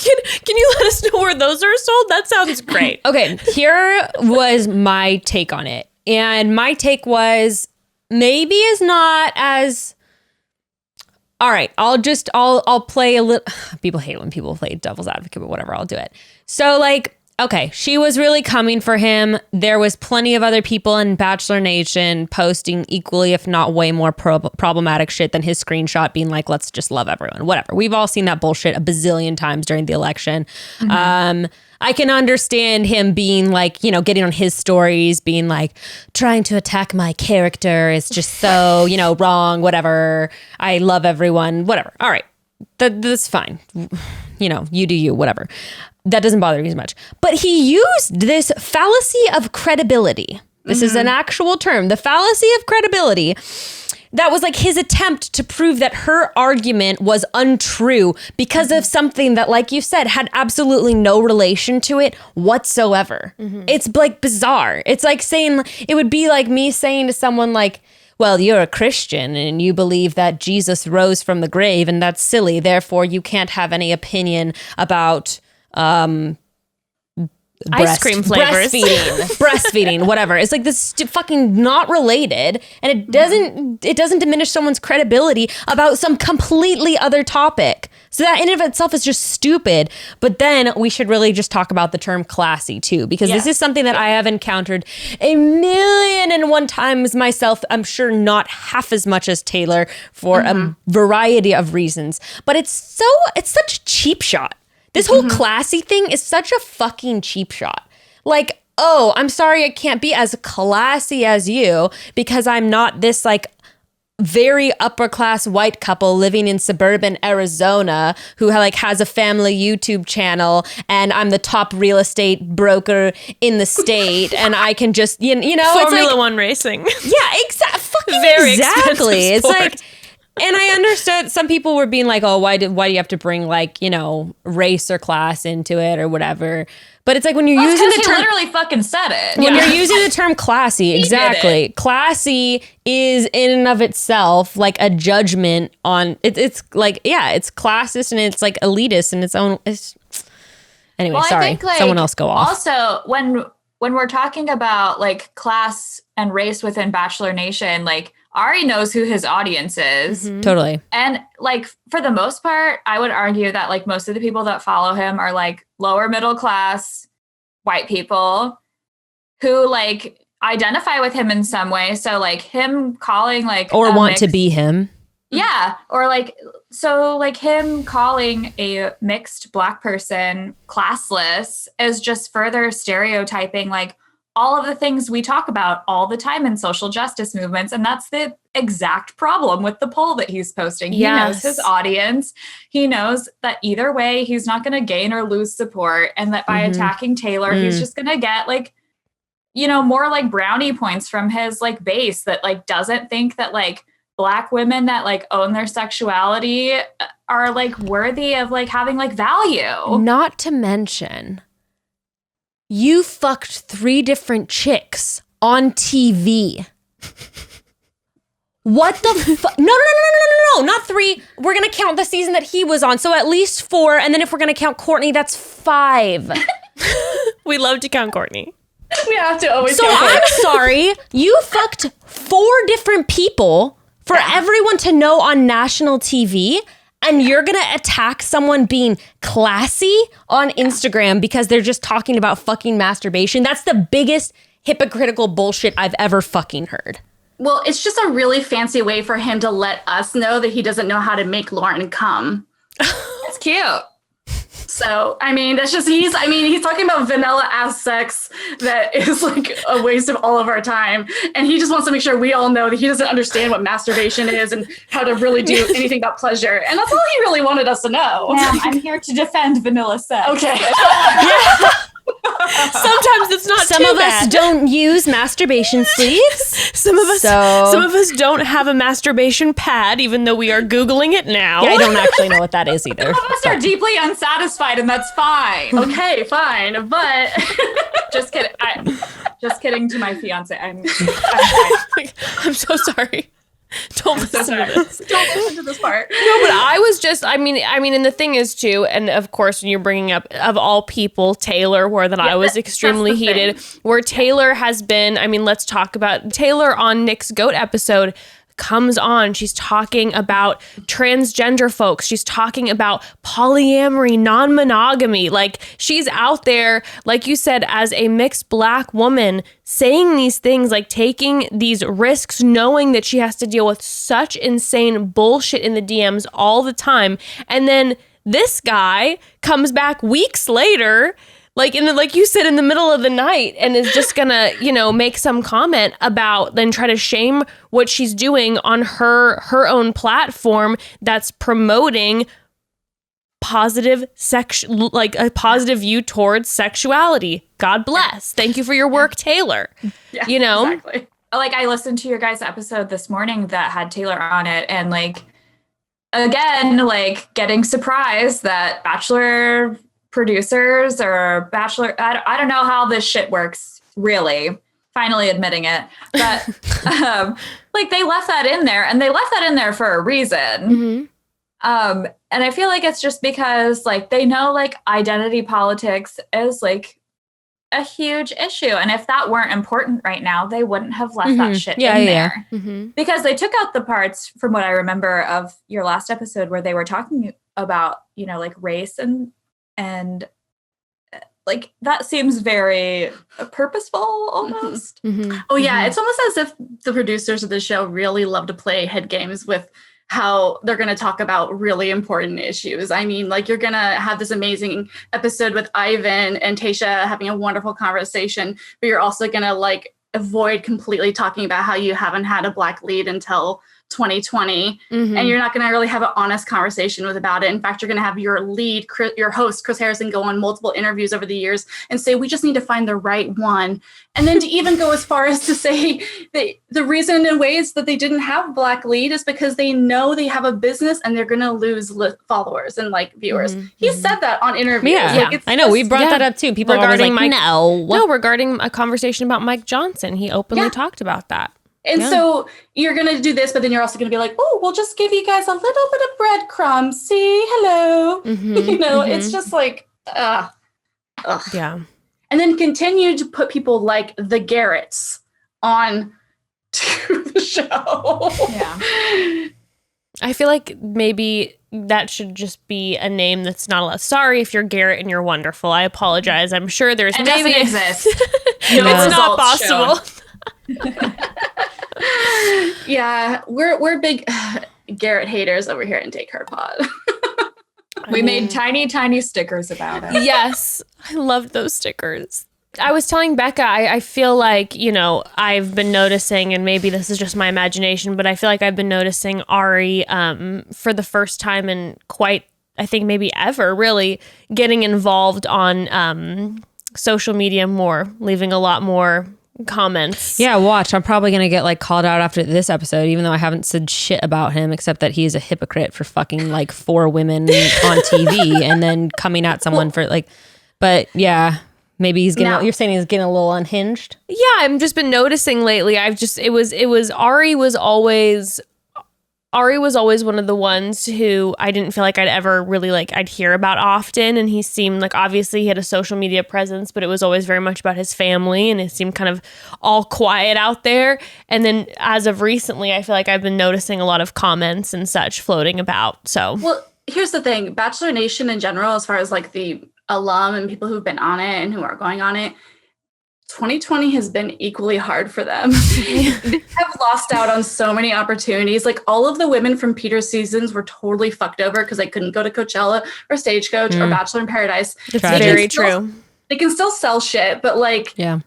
can you let us know where those are sold? That sounds great. Okay, here was my take on it, and my take was maybe is not as. All right, I'll play a little. People hate when people play devil's advocate, but whatever, I'll do it. So like, okay, she was really coming for him. There was plenty of other people in Bachelor Nation posting equally, if not way more problematic shit than his screenshot being like, let's just love everyone, whatever. We've all seen that bullshit a bazillion times during the election. I can understand him being like, you know, getting on his stories, being like, trying to attack my character is just so, you know, wrong, whatever. I love everyone, whatever. All right, that's fine. You know, you do you, whatever. That doesn't bother me as much. But he used this fallacy of credibility. This is an actual term. The fallacy of credibility. That was like his attempt to prove that her argument was untrue because of something that, like you said, had absolutely no relation to it whatsoever. It's like bizarre. It's like saying, it would be like me saying to someone like, well, you're a Christian and you believe that Jesus rose from the grave and that's silly. Therefore, you can't have any opinion about ice cream flavors, breastfeeding, whatever. It's like this fucking not related, and it doesn't diminish someone's credibility about some completely other topic. So that in and of itself is just stupid. But then we should really just talk about the term classy too, because this is something that I have encountered 1,000,001 times myself. I'm sure not half as much as Taylor for a variety of reasons, but it's such a cheap shot. This whole classy thing is such a fucking cheap shot. Like, oh, I'm sorry I can't be as classy as you because I'm not this like very upper class white couple living in suburban Arizona who like has a family YouTube channel and I'm the top real estate broker in the state and I can just, you know, Formula One racing. Yeah, exactly. Very exactly. expensive sport. It's like, and I understood some people were being like, oh, why do you have to bring like, you know, race or class into it or whatever. But it's like when you're using the term, he literally fucking said it. When you're using the term classy, exactly. Classy is in and of itself like a judgment on it's like, yeah, it's classist and it's like elitist in its own. Anyway, sorry. I think, like, someone else go off. Also, when we're talking about like class and race within Bachelor Nation, like Arie knows who his audience is. Totally. And like, for the most part, I would argue that like most of the people that follow him are like lower middle class white people who like identify with him in some way. So like him calling like or want to be him. Yeah. Or like, so like him calling a mixed Black person classless is just further stereotyping like all of the things we talk about all the time in social justice movements. And that's the exact problem with the poll that he's posting. He knows his audience. He knows that either way, he's not going to gain or lose support. And that by attacking Taylor, he's just going to get like, you know, more like brownie points from his like base that like doesn't think that like Black women that like own their sexuality are like worthy of like having like value. Not to mention, you fucked 3 different chicks on TV. What the fuck? No, not 3. We're going to count the season that he was on. So at least 4. And then if we're going to count Courtney, that's 5. We love to count Courtney. We have to always So I'm sorry. You fucked 4 different people for everyone to know on national TV. And you're going to attack someone being classy on Instagram because they're just talking about fucking masturbation. That's the biggest hypocritical bullshit I've ever fucking heard. Well, it's just a really fancy way for him to let us know that he doesn't know how to make Lauren come. It's cute. So, I mean, that's just, he's talking about vanilla ass sex that is like a waste of all of our time. And he just wants to make sure we all know that he doesn't understand what masturbation is and how to really do anything about pleasure. And that's all he really wanted us to know. Ma'am, I'm here to defend vanilla sex. Okay. Sometimes it's not Some too of bad. us don't use masturbation sleeves. Some of us don't have a masturbation pad, even though we are Googling it now. Yeah, I don't actually know what that is either. Some of us are deeply unsatisfied, and that's fine. Okay, fine. But Just kidding. Just kidding to my fiance. I'm fine. I'm so sorry. Don't listen to this. don't listen to this part. No, but I was just, I mean, and the thing is too, and of course, when you're bringing up, of all people, Taylor, where that I was extremely heated, where Taylor has been, I mean, let's talk about Taylor on Nick's GOAT episode. Comes on, she's talking about transgender folks, she's talking about polyamory, non-monogamy, like she's out there, like you said, as a mixed Black woman saying these things, like taking these risks, knowing that she has to deal with such insane bullshit in the DMs all the time. And then this guy comes back weeks later, like like you said, in the middle of the night, and is just gonna, you know, make some comment about, then try to shame what she's doing on her own platform that's promoting positive like a positive view towards sexuality. God bless. Thank you for your work, Taylor. Yeah, you know, exactly. Like I listened to your guys' episode this morning that had Taylor on it, and like again, like getting surprised that Bachelor producers or Bachelor, I don't know how this shit works, really. Finally admitting it. But like they left that in there, and they left that in there for a reason. And I feel like it's just because like they know like identity politics is like a huge issue. And if that weren't important right now, they wouldn't have left that shit in there. Because they took out the parts, from what I remember of your last episode, where they were talking about, you know, like race and like that seems very purposeful almost. Oh yeah, it's almost as if the producers of the show really love to play head games with how they're going to talk about really important issues. I mean, like you're going to have this amazing episode with Ivan and Tayshia having a wonderful conversation, but you're also going to like avoid completely talking about how you haven't had a Black lead until 2020, and you're not going to really have an honest conversation about it. In fact, you're going to have your lead, your host, Chris Harrison, go on multiple interviews over the years and say, we just need to find the right one. And then to even go as far as to say that the reason in ways that they didn't have Black lead is because they know they have a business and they're going to lose followers and like viewers. He said that on interviews. Yeah, like, I know. We brought that up too. People are always like, no, regarding a conversation about Mike Johnson. He openly talked about that. And so you're going to do this, but then you're also going to be like, oh, we'll just give you guys a little bit of breadcrumbs. See, hello. You know, it's just like, Yeah. And then continue to put people like the Garretts on to the show. Yeah. I feel like maybe that should just be a name that's not allowed. Sorry if you're Garrett and you're wonderful. I apologize. I'm sure there's It maybe doesn't exist. it's not possible. Yeah, we're big. Garrett haters over here in Take Her Pod. We made tiny stickers about it. Yes, I loved those stickers. I was telling Becca, I feel like, I've been noticing, and maybe this is just my imagination, but I feel like I've been noticing Arie for the first time in quite, I think maybe ever, really, getting involved on social media more, leaving a lot more comments. Yeah, watch. I'm probably going to get called out after this episode, even though I haven't said shit about him, except that he's a hypocrite for fucking 4 women on TV and then coming at someone for but yeah, maybe he's getting, you're saying he's getting a little unhinged? Yeah, I've just been noticing lately. Arie was always one of the ones who I didn't feel like I'd ever really I'd hear about often. And he seemed obviously he had a social media presence, but it was always very much about his family, and it seemed kind of all quiet out there. And then as of recently, I feel like I've been noticing a lot of comments and such floating about. So, well, here's the thing. Bachelor Nation in general, as far as the alum and people who've been on it and who are going on it, 2020 has been equally hard for them. They have lost out on so many opportunities. All of the women from Peter's seasons were totally fucked over because they couldn't go to Coachella or Stagecoach or Bachelor in Paradise. It's very true. They can still sell shit, but yeah,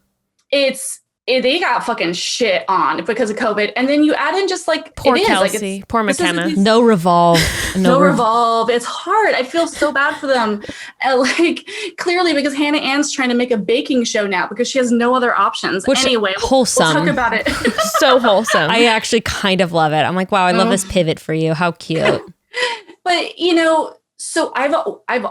they got fucking shit on because of COVID. And then you add in just poor Kelsey, poor McKenna. No Revolve. No Revolve. It's hard. I feel so bad for them. And clearly because Hannah Ann's trying to make a baking show now because she has no other options. Which, anyway, wholesome. We'll talk about it. So wholesome. I actually kind of love it. I'm wow, I love this pivot for you. How cute. But so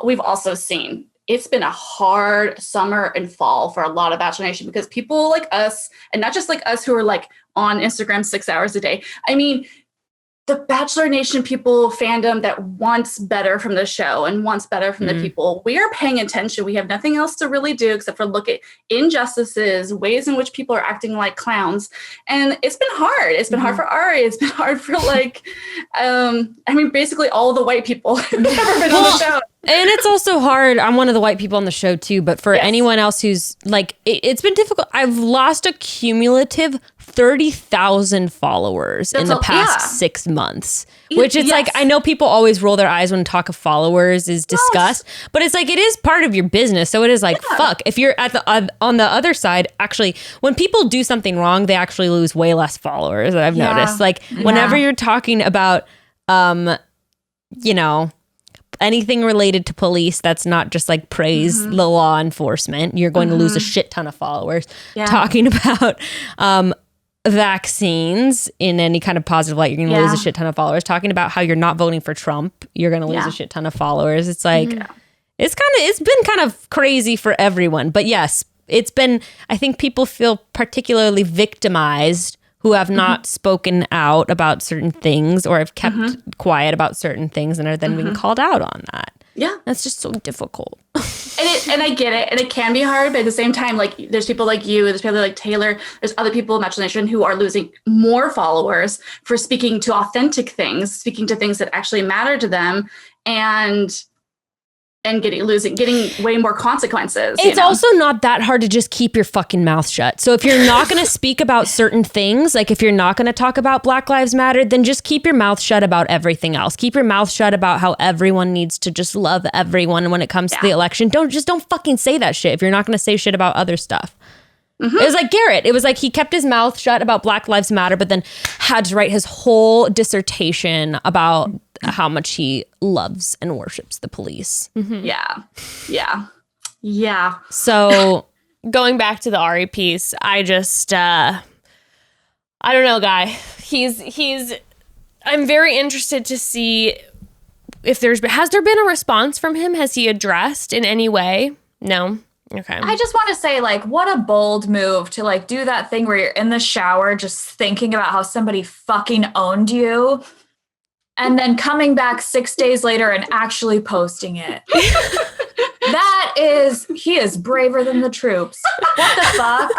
we've also seen it's been a hard summer and fall for a lot of Bachelor Nation because people like us, and not just us who are on Instagram 6 hours a day. I mean, the Bachelor Nation people, fandom that wants better from the show and wants better from the people, we are paying attention. We have nothing else to really do except for look at injustices, ways in which people are acting like clowns. And it's been hard. It's been hard for Arie. It's been hard for basically all the white people who've never been on the show. And it's also hard. I'm one of the white people on the show too, but for anyone else who's it's been difficult. I've lost a cumulative 30,000 followers in the past 6 months, which it's I know people always roll their eyes when talk of followers is discussed, but it's it is part of your business. So it is fuck. If you're at the on the other side, actually, when people do something wrong, they actually lose way less followers. I've noticed. Whenever you're talking about, anything related to police that's not just praise the law enforcement, you're going to lose a shit ton of followers. Talking about vaccines in any kind of positive light, you're going to lose a shit ton of followers. Talking about how you're not voting for Trump, you're going to lose a shit ton of followers. It's it's been kind of crazy for everyone. But yes, it's been, I think people feel particularly victimized who have not spoken out about certain things or have kept quiet about certain things and are then being called out on that. Yeah. That's just so difficult. And I get it. And it can be hard, but at the same time, there's people like you, there's people like Taylor, there's other people in Bachelor Nation who are losing more followers for speaking to authentic things, speaking to things that actually matter to them, and getting way more consequences. It's also not that hard to just keep your fucking mouth shut. So if you're not going to speak about certain things, if you're not going to talk about Black Lives Matter, then just keep your mouth shut about everything else. Keep your mouth shut about how everyone needs to just love everyone when it comes to the election. Don't fucking say that shit if you're not going to say shit about other stuff. It was Garrett. It was he kept his mouth shut about Black Lives Matter, but then had to write his whole dissertation about how much he loves and worships the police. Yeah. So going back to the Arie piece, I just, I don't know, guy. I'm very interested to see if has there been a response from him? Has he addressed in any way? No. Okay. I just want to say, what a bold move to do that thing where you're in the shower just thinking about how somebody fucking owned you, and then coming back 6 days later and actually posting it. He is braver than the troops. What the fuck?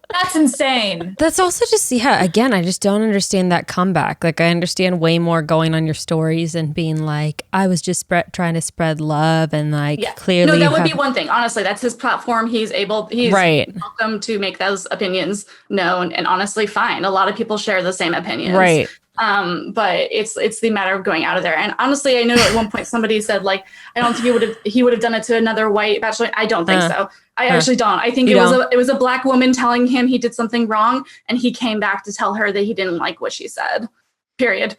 That's insane. That's also just, again, I just don't understand that comeback. I understand way more going on your stories and being I was just trying to spread love and clearly. No, that would be one thing. Honestly, that's his platform. He's welcome to make those opinions known, and honestly, fine. A lot of people share the same opinions. Right. But it's the matter of going out of there. And honestly, I know at one point somebody said like, I don't think he would have done it to another white bachelor. I don't think so. I actually don't. I think it was a black woman telling him he did something wrong, and he came back to tell her that he didn't like what she said. Period.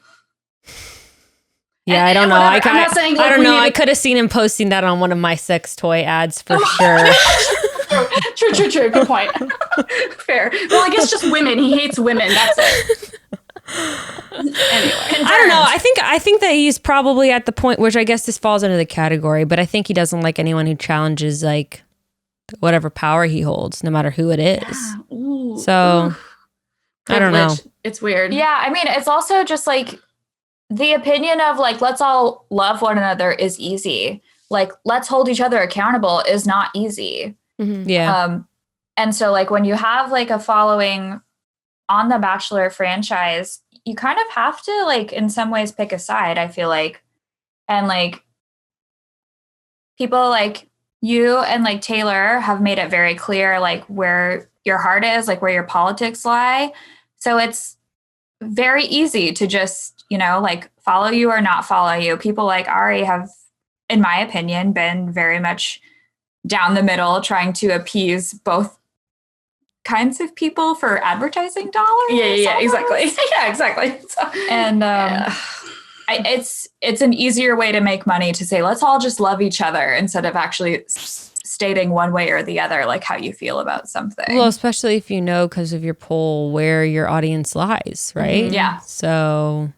Yeah, I don't know. I don't know. I could have seen him posting that on one of my sex toy ads for sure. True. Good point. Fair. Well, I guess just women. He hates women. That's it. Anyway, I don't know. I think that he's probably at the point, which I guess this falls under the category, but I think he doesn't like anyone who challenges like whatever power he holds, no matter who it is. Yeah. Ooh, so I don't know. It's weird. Yeah, I mean, it's also just like the opinion of like, let's all love one another is easy. Like, let's hold each other accountable is not easy. Mm-hmm. Yeah. And so like when you have like a following on the Bachelor franchise, you kind of have to like in some ways pick a side, I feel like. And like people like you and like Taylor have made it very clear like where your heart is, like where your politics lie. So it's very easy to just, you know, like follow you or not follow you. People like Arie have, in my opinion, been very much down the middle, trying to appease both kinds of people for advertising dollars. Yeah, exactly. Yeah, exactly. So, and it's an easier way to make money to say, let's all just love each other instead of actually stating one way or the other, like how you feel about something. Well, especially if you know, because of your poll, where your audience lies, right? Mm-hmm. Yeah. So.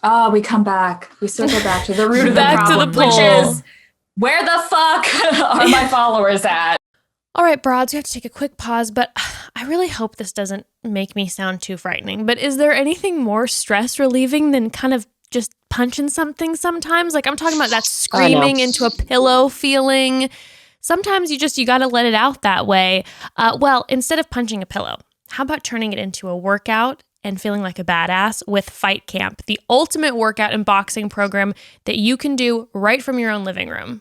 Oh, we come back. We circle back to the root of the Back problem, to the which poll. is, where the fuck are my followers at? All right, broads, we have to take a quick pause, but I really hope this doesn't make me sound too frightening. But is there anything more stress relieving than kind of just punching something sometimes? Like I'm talking about that screaming into a pillow feeling. Sometimes you got to let it out that way. Well, instead of punching a pillow, how about turning it into a workout and feeling like a badass with Fight Camp, the ultimate workout and boxing program that you can do right from your own living room.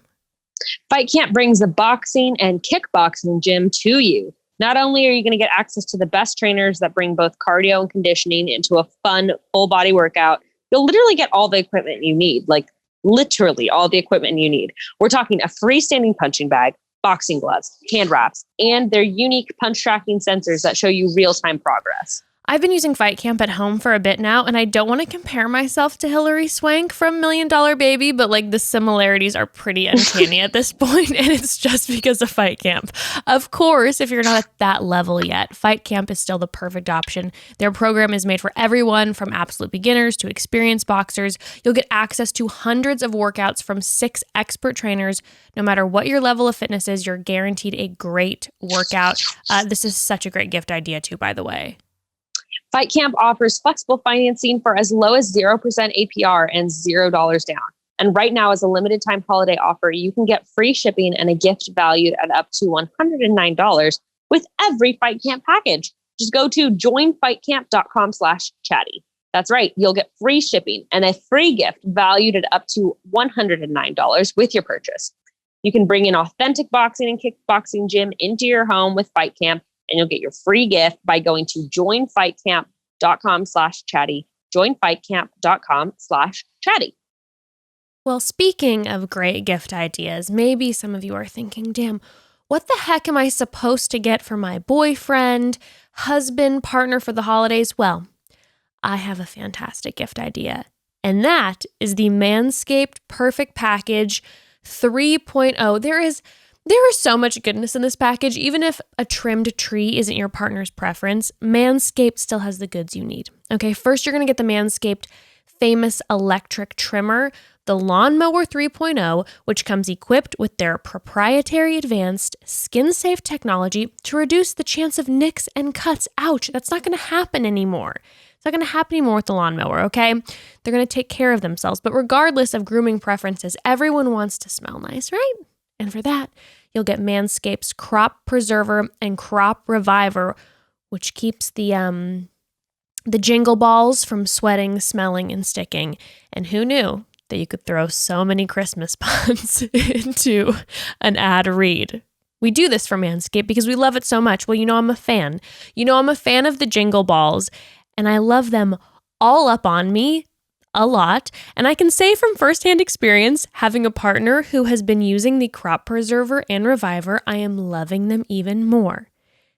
Fight Camp brings the boxing and kickboxing gym to you. Not only are you going to get access to the best trainers that bring both cardio and conditioning into a fun, full body workout, you'll literally get all the equipment you need, like literally all the equipment you need. We're talking a freestanding punching bag, boxing gloves, hand wraps, and their unique punch tracking sensors that show you real-time progress. I've been using Fight Camp at home for a bit now, and I don't want to compare myself to Hilary Swank from $1 Million Baby, but like the similarities are pretty uncanny at this point, and it's just because of Fight Camp. Of course, if you're not at that level yet, Fight Camp is still the perfect option. Their program is made for everyone, from absolute beginners to experienced boxers. You'll get access to hundreds of workouts from 6 expert trainers. No matter what your level of fitness is, you're guaranteed a great workout. This is such a great gift idea too, by the way. Fight Camp offers flexible financing for as low as 0% APR and $0 down. And right now, as a limited time holiday offer, you can get free shipping and a gift valued at up to $109 with every Fight Camp package. Just go to joinfightcamp.com/chatty. That's right. You'll get free shipping and a free gift valued at up to $109 with your purchase. You can bring an authentic boxing and kickboxing gym into your home with Fight Camp, and you'll get your free gift by going to joinfightcamp.com/chatty, joinfightcamp.com/chatty. Well, speaking of great gift ideas, maybe some of you are thinking, damn, what the heck am I supposed to get for my boyfriend, husband, partner for the holidays? Well, I have a fantastic gift idea, and that is the Manscaped Perfect Package 3.0. There is so much goodness in this package. Even if a trimmed tree isn't your partner's preference, Manscaped still has the goods you need. Okay, first you're going to get the Manscaped famous electric trimmer, the Lawnmower 3.0, which comes equipped with their proprietary advanced skin-safe technology to reduce the chance of nicks and cuts. Ouch, that's not going to happen anymore. It's not going to happen anymore with the lawnmower, okay? They're going to take care of themselves. But regardless of grooming preferences, everyone wants to smell nice, right? And for that, you'll get Manscaped's Crop Preserver and Crop Reviver, which keeps the jingle balls from sweating, smelling, and sticking. And who knew that you could throw so many Christmas puns into an ad read? We do this for Manscaped because we love it so much. Well, you know I'm a fan. You know I'm a fan of the jingle balls, and I love them all up on me a lot. And I can say from firsthand experience, having a partner who has been using the Crop Preserver and Reviver, I am loving them even more.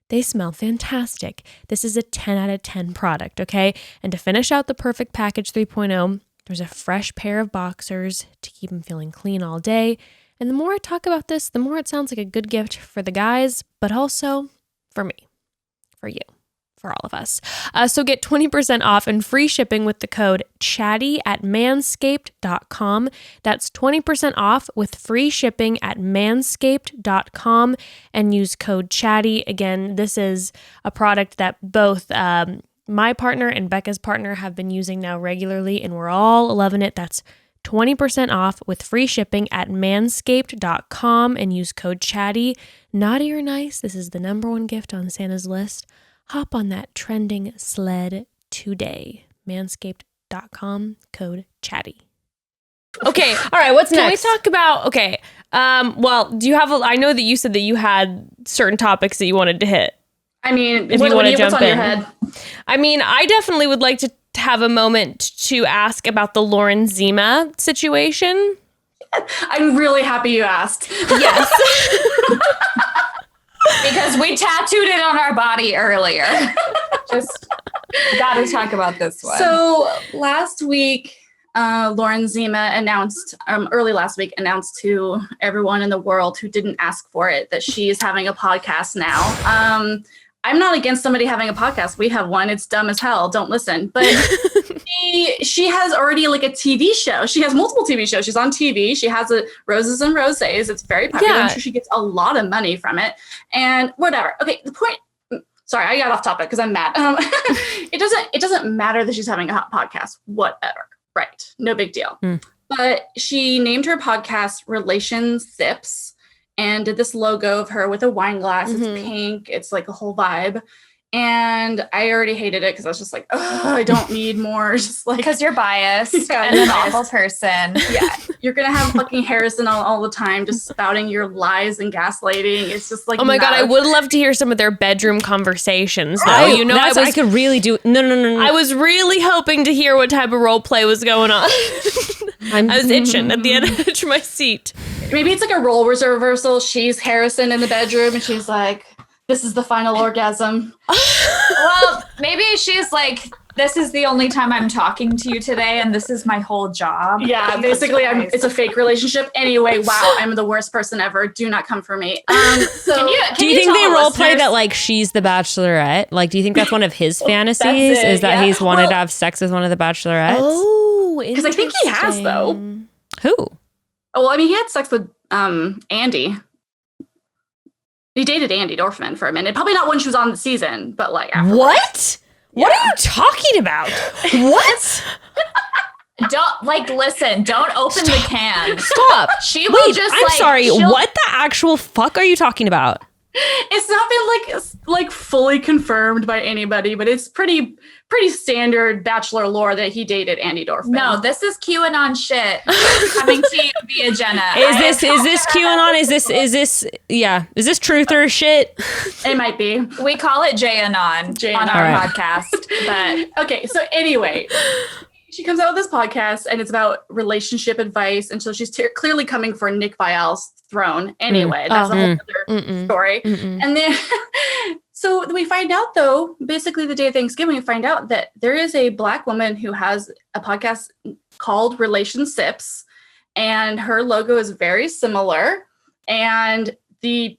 They smell fantastic. This is a 10 out of 10 product, okay? And to finish out the perfect package 3.0, there's a fresh pair of boxers to keep them feeling clean all day. And the more I talk about this, the more it sounds like a good gift for the guys, but also for me, for you, for all of us. So get 20% off and free shipping with the code chatty at manscaped.com. That's 20% off with free shipping at manscaped.com and use code chatty. Again, this is a product that both my partner and Becca's partner have been using now regularly, and we're all loving it. That's 20% off with free shipping at manscaped.com and use code chatty. Naughty or nice, this is the number one gift on Santa's list. Hop on that trending sled today. Manscaped.com, code chatty. Okay. All right, what's next? Can we talk about, okay. Well, do you have, I know that you said that you had certain topics that you wanted to hit. I mean, If you want to jump what's on your in. head? I mean, I definitely would like to have a moment to ask about the Lauren Zima situation. I'm really happy you asked. Yes. Because we tattooed it on our body earlier. Just gotta talk about this one. So last week, Lauren Zima announced, early last week, announced to everyone in the world who didn't ask for it that she is having a podcast now. I'm not against somebody having a podcast. We have one. It's dumb as hell. Don't listen. But she has already like a TV show. She has multiple TV shows. She's on TV. She has a Roses and Rosés. It's very popular. Yeah. I'm sure she gets a lot of money from it. And whatever. Okay, the point. Sorry, I got off topic because I'm mad. It doesn't matter that she's having a hot podcast. Whatever. Right. No big deal. But she named her podcast Relations Sips and did this logo of her with a wine glass. It's pink. It's like a whole vibe. And I already hated it because I was just like, oh, I don't need more. Just like, because you're biased Yeah, and an biased. awful person. yeah, you're going to have fucking Harrison all the time, just spouting your lies and gaslighting. It's just like, Oh my God, I no. would love to hear some of their bedroom conversations though. Oh, You know, I could really do. No. I was really hoping to hear what type of role play was going on. I was itching at the edge of my seat. Maybe it's like a role reversal. She's Harrison in the bedroom and she's like, this is the final orgasm. Well, maybe she's like, this is the only time I'm talking to you today, and this is my whole job. Yeah, basically, it's a fake relationship. Anyway, wow, I'm the worst person ever. Do not come for me. So, Do you think they role play that like she's the Bachelorette? Like, do you think that's one of his fantasies? it, Is that yeah. he's wanted Well- to have sex with one of the Bachelorettes? Oh, because I think he has though. Who? Oh, well, I mean, he had sex with Andy. He dated Andy Dorfman for a minute. Probably not when she was on the season, but like afterwards. What? What are you talking about? What? Listen, don't open the can. Stop. She will just I'm like, sorry. she'll- What the actual fuck are you talking about? It's not been like fully confirmed by anybody, but it's pretty standard Bachelor lore that he dated Andy Dorfman. No, this is QAnon shit coming to you via Jenna. Is this QAnon? Is this truther shit? It might be. We call it JAnon on our Alright. podcast. But okay, so anyway, she comes out with this podcast and it's about relationship advice. And so she's clearly coming for Nick Viall's throne. Anyway, that's a whole other story. And then, so we find out though, basically the day of Thanksgiving, we find out that there is a Black woman who has a podcast called Relation Sips, and her logo is very similar. And the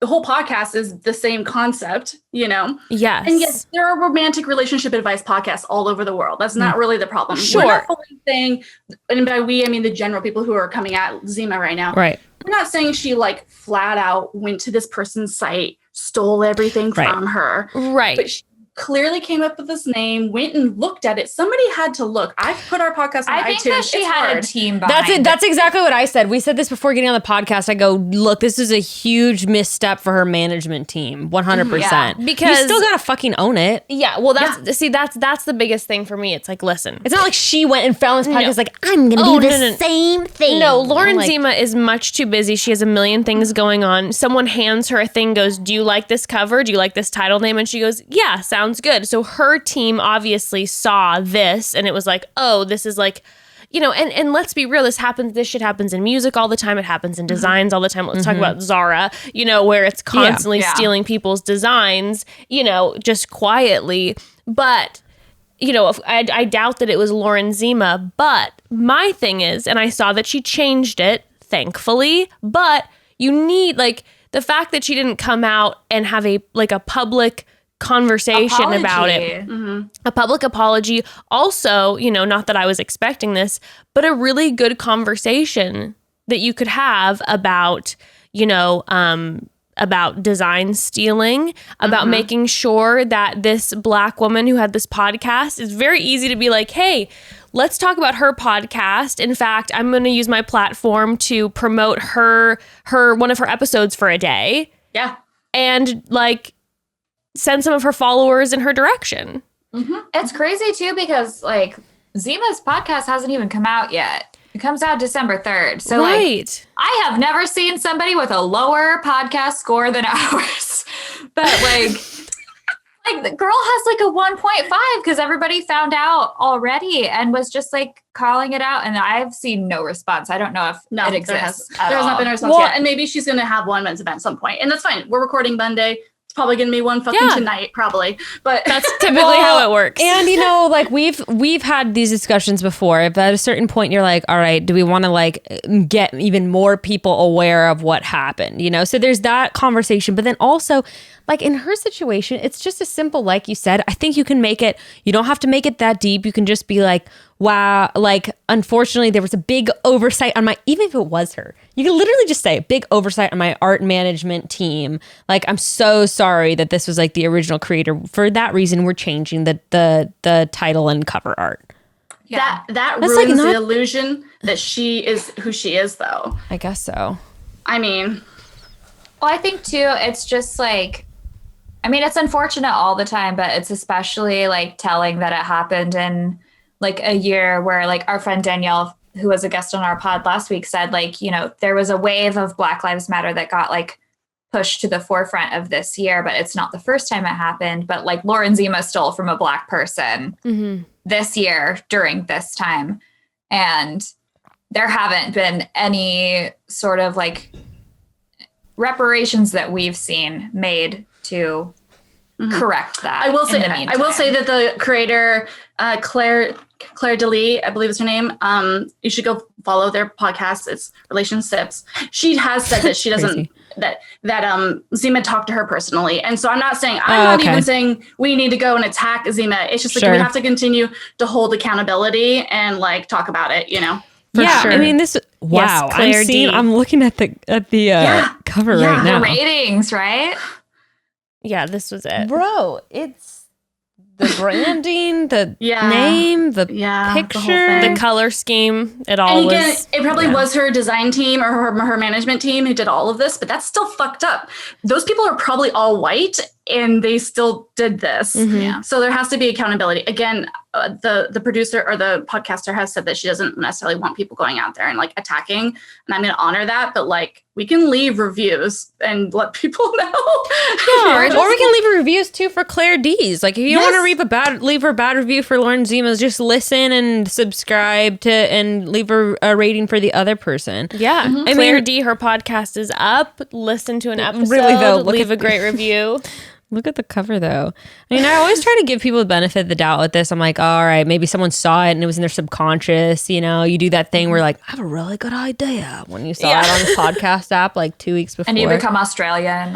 whole podcast is the same concept, you know? Yes. And yes, there are romantic relationship advice podcasts all over the world. That's not really the problem. Sure. We're not fully saying, and by we, I mean the general people who are coming at Zima right now. Right. We're not saying she like flat out went to this person's site, stole everything from her. Right. But she clearly came up with this name, went and looked at it. Somebody had to look. I've put our podcast on I think iTunes. that she It's had hard. a team That's behind it. That's exactly what I said. We said this before getting on the podcast. I go, look, this is a huge misstep for her management team. 100%. Yeah, because- you still gotta fucking own it. Yeah, well, that's the biggest thing for me. It's like, listen, It's not like she went and found this podcast No. like, I'm gonna Oh, do the no. same thing. no, Lauren Like, Zima is much too busy. She has a million things going on. Someone hands her a thing, goes, "Do you like this cover? Do you like this title name?" And she goes, "Yeah, sounds sounds good. So her team obviously saw this and it was like, oh, this is like, you know, and let's be real, this shit happens in music all the time. It happens in designs all the time. Let's talk about Zara, you know, where it's constantly stealing people's designs, you know, just quietly. But, you know, I doubt that it was Lauren Zima. But my thing is, and I saw that she changed it, thankfully, but you need, like, the fact that she didn't come out and have a public conversation about it, a public apology. Also, you know, not that I was expecting this, but a really good conversation that you could have about, you know, about design stealing, about making sure that this Black woman who had this podcast, is very easy to be like, hey, let's talk about her podcast. In fact, I'm going to use my platform to promote her one of her episodes for a day. Yeah. And like send some of her followers in her direction. It's crazy too, because like Zima's podcast hasn't even come out yet. It comes out December 3rd. So like, I have never seen somebody with a lower podcast score than ours. But like the girl has like a 1.5 because everybody found out already and was just like calling it out. And I've seen no response. I don't know if it exists. There has not been a response yet. And maybe she's going to have one men's event at some point. And that's fine. We're recording Monday. Probably gonna be one fucking tonight, probably, but that's typically how it works. And you know, like we've had these discussions before, but at a certain point you're like, all right, do we want to like get even more people aware of what happened, you know? So there's that conversation, but then also like in her situation, it's just as simple, like you said. I think you can make it, you don't have to make it that deep. You can just be like, wow, like unfortunately there was a big oversight on my, even if it was her, you can literally just say big oversight on my art management team. Like, I'm so sorry that this was like the original creator. For that reason, we're changing the title and cover art. Yeah. That ruins the illusion that she is who she is, though. I guess so. I mean, well, I think too, it's just like, I mean, it's unfortunate all the time, but it's especially like telling that it happened in like a year where like our friend Danielle, who was a guest on our pod last week, said like, you know, there was a wave of Black Lives Matter that got like pushed to the forefront of this year, but it's not the first time it happened. But like Lauren Zima stole from a Black person this year during this time. And there haven't been any sort of like reparations that we've seen made to correct that. I will say that the creator, Claire Delee, I believe is her name. You should go follow their podcast. It's Relationships. She has said that she doesn't that Zima talked to her personally, and so I'm not saying even saying we need to go and attack Zima. It's just like we have to continue to hold accountability and like talk about it. You know. I mean this. Wow, yes, I'm looking at the cover right now. The ratings, right? Yeah, this was it. Bro, it's the branding, the name, the picture, the color scheme. It all was. It probably was her design team or her management team who did all of this, but that's still fucked up. Those people are probably all white and they still did this. So there has to be accountability. Again, the producer or the podcaster has said that she doesn't necessarily want people going out there and like attacking, and I'm going to honor that, but like we can leave reviews and let people know. Or we can leave reviews too for Claire D's. Like if you want to leave her bad review for Lauren Zima's, just listen and subscribe to and leave her a rating for the other person. Yeah. Claire D, her podcast is up. Listen to an episode. Really though, leave a great review. Look at the cover though. I mean, I always try to give people the benefit of the doubt with this. I'm like, all right, maybe someone saw it and it was in their subconscious. You know, you do that thing where like, I have a really good idea when you saw it on the podcast app like 2 weeks before. And you become Australian.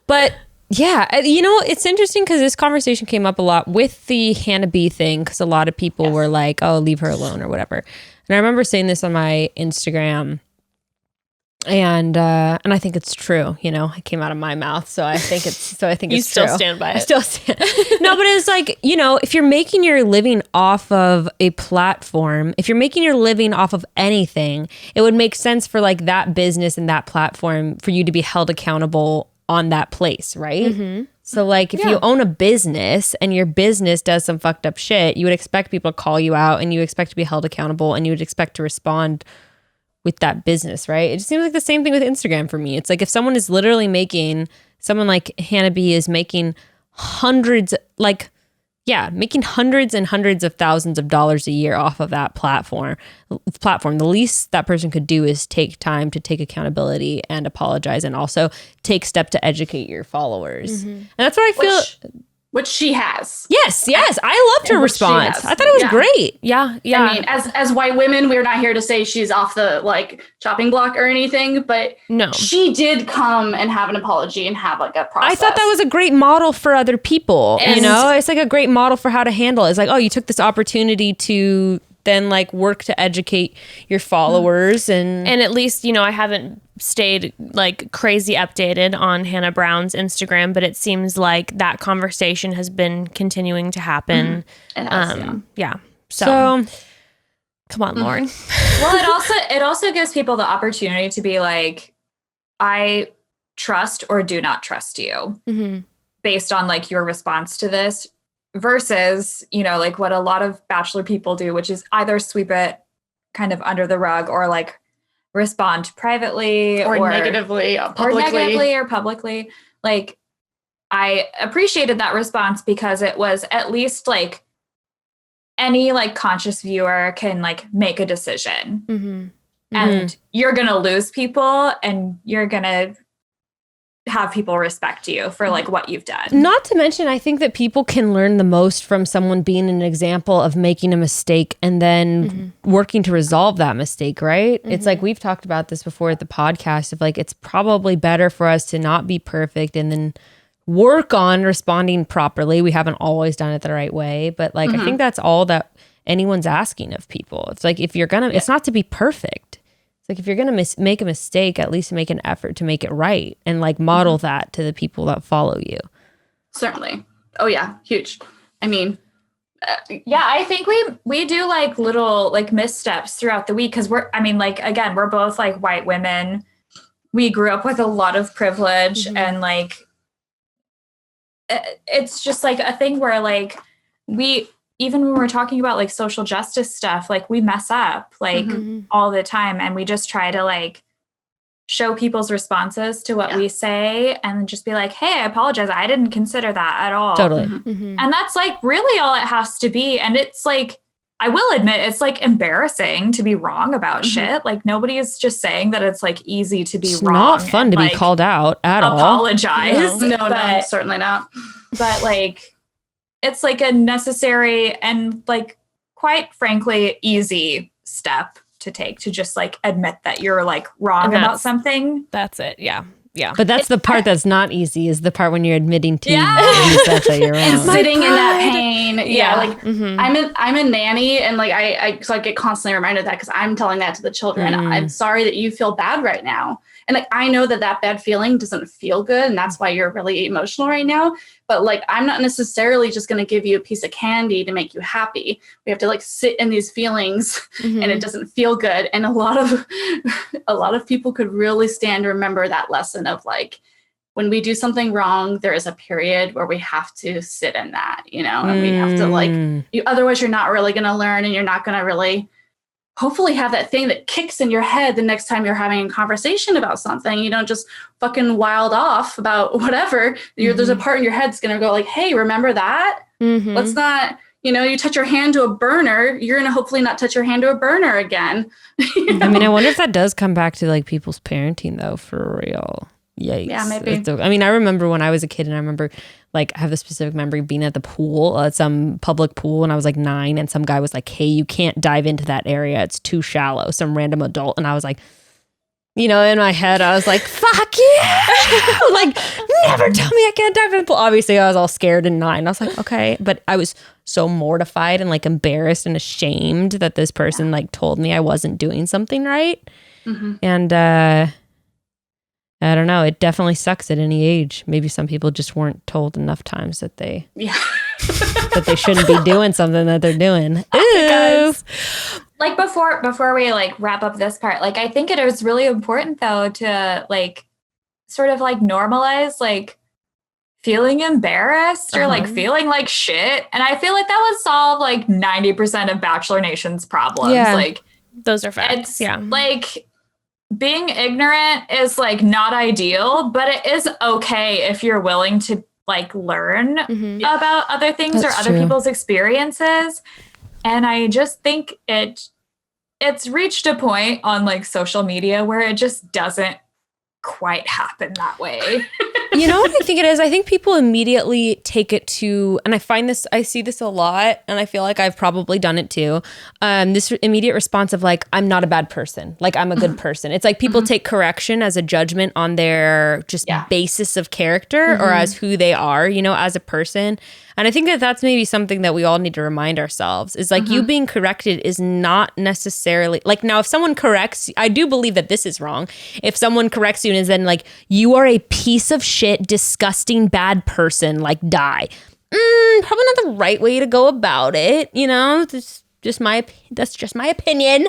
But yeah, you know, it's interesting because this conversation came up a lot with the Hannah B thing because a lot of people were like, oh, leave her alone or whatever. And I remember saying this on my Instagram. And I think it's true, you know, it came out of my mouth. So I think it's you it's still true. stand by it. I still stand. No, but it's like, you know, if you're making your living off of a platform, if you're making your living off of anything, it would make sense for like that business and that platform for you to be held accountable on that place, right? So like if you own a business and your business does some fucked up shit, you would expect people to call you out and you expect to be held accountable and you would expect to respond with that business, right? It just seems like the same thing with Instagram for me. It's like if someone is literally someone like Hannah B is making making hundreds and hundreds of thousands of dollars a year off of that platform. The least that person could do is take time to take accountability and apologize, and also take step to educate your followers. And that's what I feel. Which she has. Yes. I loved her response. I thought it was great. Yeah. I mean, as white women, we're not here to say she's off the chopping block or anything, but no, she did come and have an apology and have like a process. I thought that was a great model for other people. And it's like a great model for how to handle it. It's like, oh, you took this opportunity to then like work to educate your followers and at least, I haven't stayed like crazy updated on Hannah Brown's Instagram, but it seems like that conversation has been continuing to happen. It has, yeah. So come on, Lauren. Well, it also gives people the opportunity to be like, I trust or do not trust you based on like your response to this, versus, like what a lot of Bachelor people do, which is either sweep it kind of under the rug or like respond privately or negatively or publicly. Like, I appreciated that response because it was at least like any like conscious viewer can like make a decision. And you're going to lose people and you're going to have people respect you for like what you've done. Not to mention, I think that people can learn the most from someone being an example of making a mistake and then working to resolve that mistake, right? It's like, we've talked about this before at the podcast of like, it's probably better for us to not be perfect and then work on responding properly. We haven't always done it the right way, but like, I think that's all that anyone's asking of people. It's like, if you're gonna, it's not to be perfect. It's like, if you're going to make a mistake, at least make an effort to make it right and like model that to the people that follow you. Certainly. Oh yeah. Huge. I mean, I think we do like little like missteps throughout the week. Cause we're both like white women. We grew up with a lot of privilege and like, it's just like a thing where like even when we're talking about like social justice stuff, like we mess up like all the time, and we just try to like show people's responses to what we say and just be like, hey, I apologize. I didn't consider that at all. Totally. And that's like really all it has to be. And it's like, I will admit, it's like embarrassing to be wrong about shit. Like nobody is just saying that it's like easy to be it's wrong. Not fun to like, be called out at all. Apologize. No, certainly not. But like, it's like a necessary and like, quite frankly, easy step to take to just like admit that you're like wrong about something. That's it. Yeah. But that's the part that's not easy, is the part when you're admitting to yourself that you're wrong. And sitting in that pain. Yeah. Like I'm a nanny, and like I get constantly reminded of that because I'm telling that to the children. I'm sorry that you feel bad right now. And like, I know that bad feeling doesn't feel good, and that's why you're really emotional right now. But like, I'm not necessarily just going to give you a piece of candy to make you happy. We have to like sit in these feelings and it doesn't feel good. And a lot of people could really stand to remember that lesson of like, when we do something wrong, there is a period where we have to sit in that, and we have to like, otherwise you're not really going to learn, and you're not going to really hopefully have that thing that kicks in your head the next time you're having a conversation about something. You don't just fucking wild off about whatever. There's a part in your head that's going to go like, hey, remember that? Let's not, you touch your hand to a burner. You're going to hopefully not touch your hand to a burner again. I mean, I wonder if that does come back to like people's parenting though, for real. Yikes. Yeah, maybe. I mean, I remember when I was a kid, and I remember like, I have a specific memory being at the pool, at some public pool, and I was like 9, and some guy was like, hey, you can't dive into that area. It's too shallow. Some random adult. And I was like, in my head, I was like, fuck yeah. Like, never tell me I can't dive in the pool. Obviously, I was all scared and 9. I was like, okay. But I was so mortified and like embarrassed and ashamed that this person like told me I wasn't doing something right. And, I don't know. It definitely sucks at any age. Maybe some people just weren't told enough times that they that they shouldn't be doing something that they're doing. Guys, like before we like wrap up this part, like I think it is really important though to like sort of like normalize like feeling embarrassed or like feeling like shit. And I feel like that would solve like 90% of Bachelor Nation's problems. Yeah. Like those are facts. It's like being ignorant is like not ideal, but it is okay if you're willing to like learn Mhm. about other things That's or other true. people's experiences. And I just think it's reached a point on like social media where it just doesn't quite happen that way. You know what I think it is? I think people immediately take it to, and I see this a lot, and I feel like I've probably done it too. This immediate response of like, I'm not a bad person. Like, I'm a good person. It's like people take correction as a judgment on their just basis of character or as who they are, you know, as a person. And I think that that's maybe something that we all need to remind ourselves is like you being corrected is not necessarily like, now if someone corrects, I do believe that this is wrong. If someone corrects you and is then like, you are a piece of shit, disgusting, bad person, like die. Probably not the right way to go about it. You know, that's just my opinion.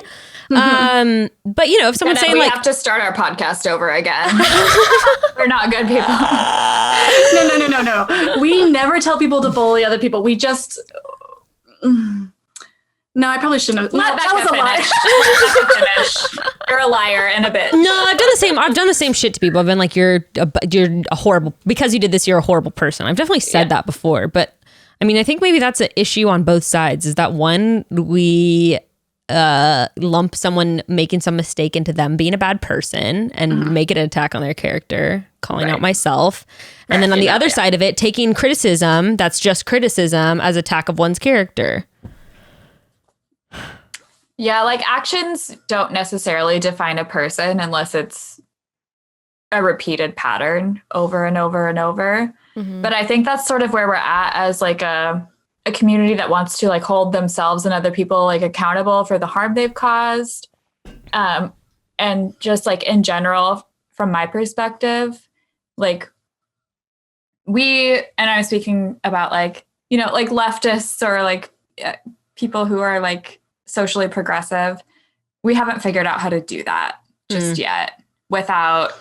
But you know, if someone's saying we like, have to start our podcast over again. We're not good people. No. We never tell people to bully other people. We just. No, I probably shouldn't have. That was a lie. You're a liar and a bitch. no, I've done the same shit to people. I've been like, you're a horrible, because you did this, you're a horrible person. I've definitely said that before, but I mean, I think maybe that's an issue on both sides is that one, we lump someone making some mistake into them being a bad person and make it an attack on their character, calling out myself. And then on the other side of it, taking criticism, that's just criticism, as attack of one's character. Yeah, like actions don't necessarily define a person unless it's a repeated pattern over and over and over. But I think that's sort of where we're at as like a community that wants to like hold themselves and other people like accountable for the harm they've caused. And just like in general, from my perspective, like and I'm speaking about like, you know, like leftists or like people who are like socially progressive, we haven't figured out how to do that just yet without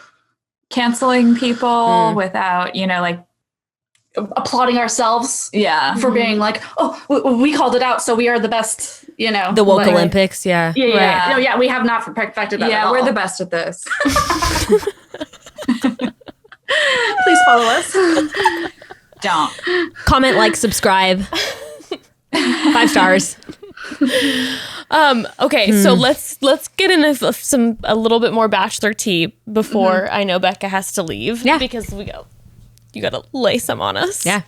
canceling people, without, you know, like applauding ourselves for being like, oh, we called it out, so we are the best, you know. The woke like, Olympics, yeah. Yeah. No, yeah, we have not perfected that at all. we're the best at this. Please follow us. Don't. Comment, like, subscribe. 5 stars. Okay, so let's get into a little bit more Bachelor tea before I know Becca has to leave. Yeah. Because you gotta lay some on us. Yeah.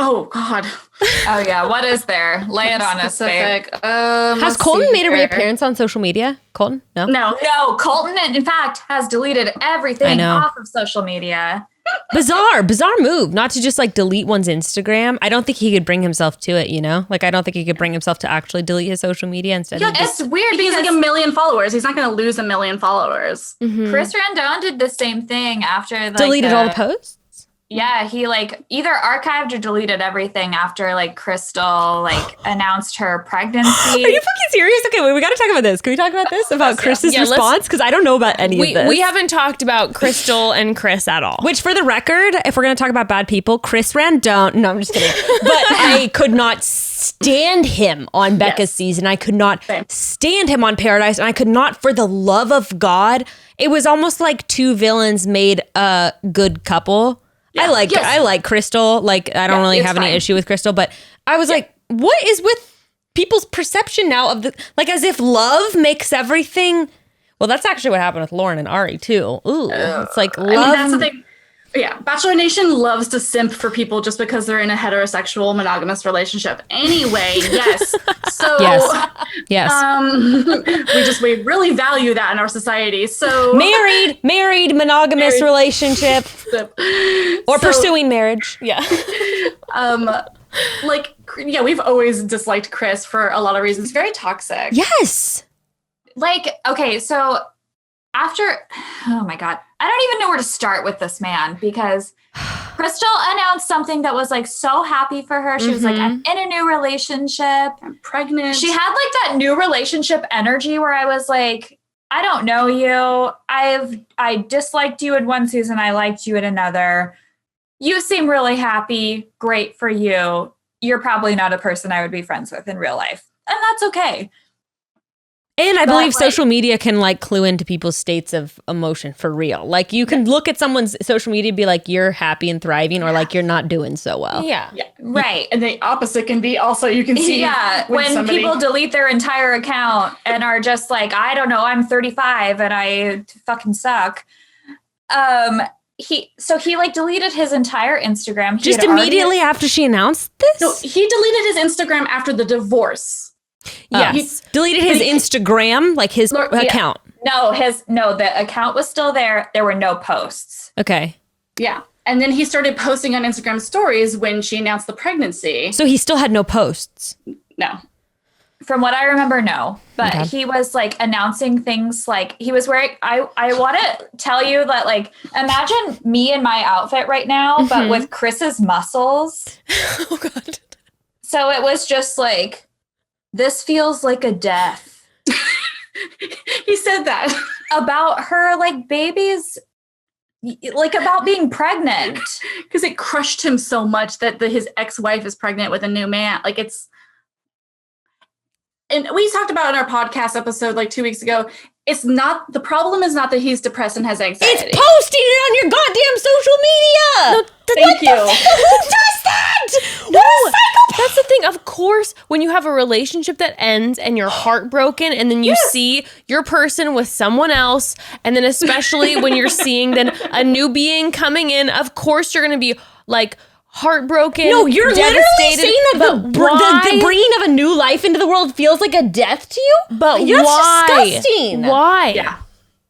Oh, God. Oh, yeah. What is there? Lay it on us, babe. Has Colton made a reappearance on social media? Colton? No? No, Colton, in fact, has deleted everything off of social media. Bizarre move, not to just like delete one's Instagram. I don't think he could bring himself to it, you know? Like, I don't think he could bring himself to actually delete his social media instead of It's weird He's because like 1 million followers. He's not going to lose 1 million followers. Chris Randone did the same thing after like, deleted all the posts. Yeah, he like either archived or deleted everything after like Crystal like announced her pregnancy. Are you fucking serious? Okay, wait, we got to talk about this. Can we talk about this? About Chris's response? Because I don't know about any of this. We haven't talked about Crystal and Chris at all. Which, for the record, if we're going to talk about bad people, Chris Randone, no, I'm just kidding. But I could not stand him on Becca's season. I could not stand him on Paradise. And I could not, for the love of God, it was almost like two villains made a good couple. Yeah. I like Crystal. Like, I don't really have any issue with Crystal, but I was like, what is with people's perception now of the, like, as if love makes everything. Well, that's actually what happened with Lauren and Arie too. Ooh, it's like love. I mean, that's the thing. Yeah, Bachelor Nation loves to simp for people just because they're in a heterosexual monogamous relationship. Anyway, yes. So yes. We really value that in our society. So married monogamous relationship or pursuing marriage. Yeah. We've always disliked Chris for a lot of reasons. Very toxic. Yes. Like, okay, so after, oh my God, I don't even know where to start with this man because Crystal announced something that was like so happy for her. She was like, I'm in a new relationship. I'm pregnant. She had like that new relationship energy where I was like, I don't know you. I disliked you in one season. I liked you in another. You seem really happy. Great for you. You're probably not a person I would be friends with in real life. And that's okay. And I But, believe like- social media can like clue into people's states of emotion for real. Like you can look at someone's social media and be like, you're happy and thriving, or like you're not doing so well. Yeah. Right. And the opposite can be also, you can see When somebody, people delete their entire account and are just like, I don't know, I'm 35 and I fucking suck. He like deleted his entire Instagram. He Just had already- immediately after she announced this? no, he deleted his Instagram after the divorce. Yes. Deleted his Instagram, like his Yeah. account. No, the account was still there. There were no posts. Okay. Yeah. And then he started posting on Instagram stories when she announced the pregnancy. So he still had no posts. No. From what I remember, no. But Okay. he was like announcing things like he was wearing. I want to tell you that, like, imagine me in my outfit right now, but with Chris's muscles. Oh God. So it was just like, this feels like a death. He said that. About her, like, babies, like, about being pregnant. Because it crushed him so much that his ex-wife is pregnant with a new man. Like and we talked about in our podcast episode like 2 weeks ago, the problem is not that he's depressed and has anxiety. It's posting it on your goddamn social media. Thank you. Who does that? No, that's the thing. Of course, when you have a relationship that ends and you're heartbroken and then you see your person with someone else, and then especially when you're seeing then a new being coming in, of course you're going to be like heartbroken. No, you're literally devastated. saying that But the why? bringing of a new life into the world feels like a death to you? But That's why? disgusting. Why? Yeah.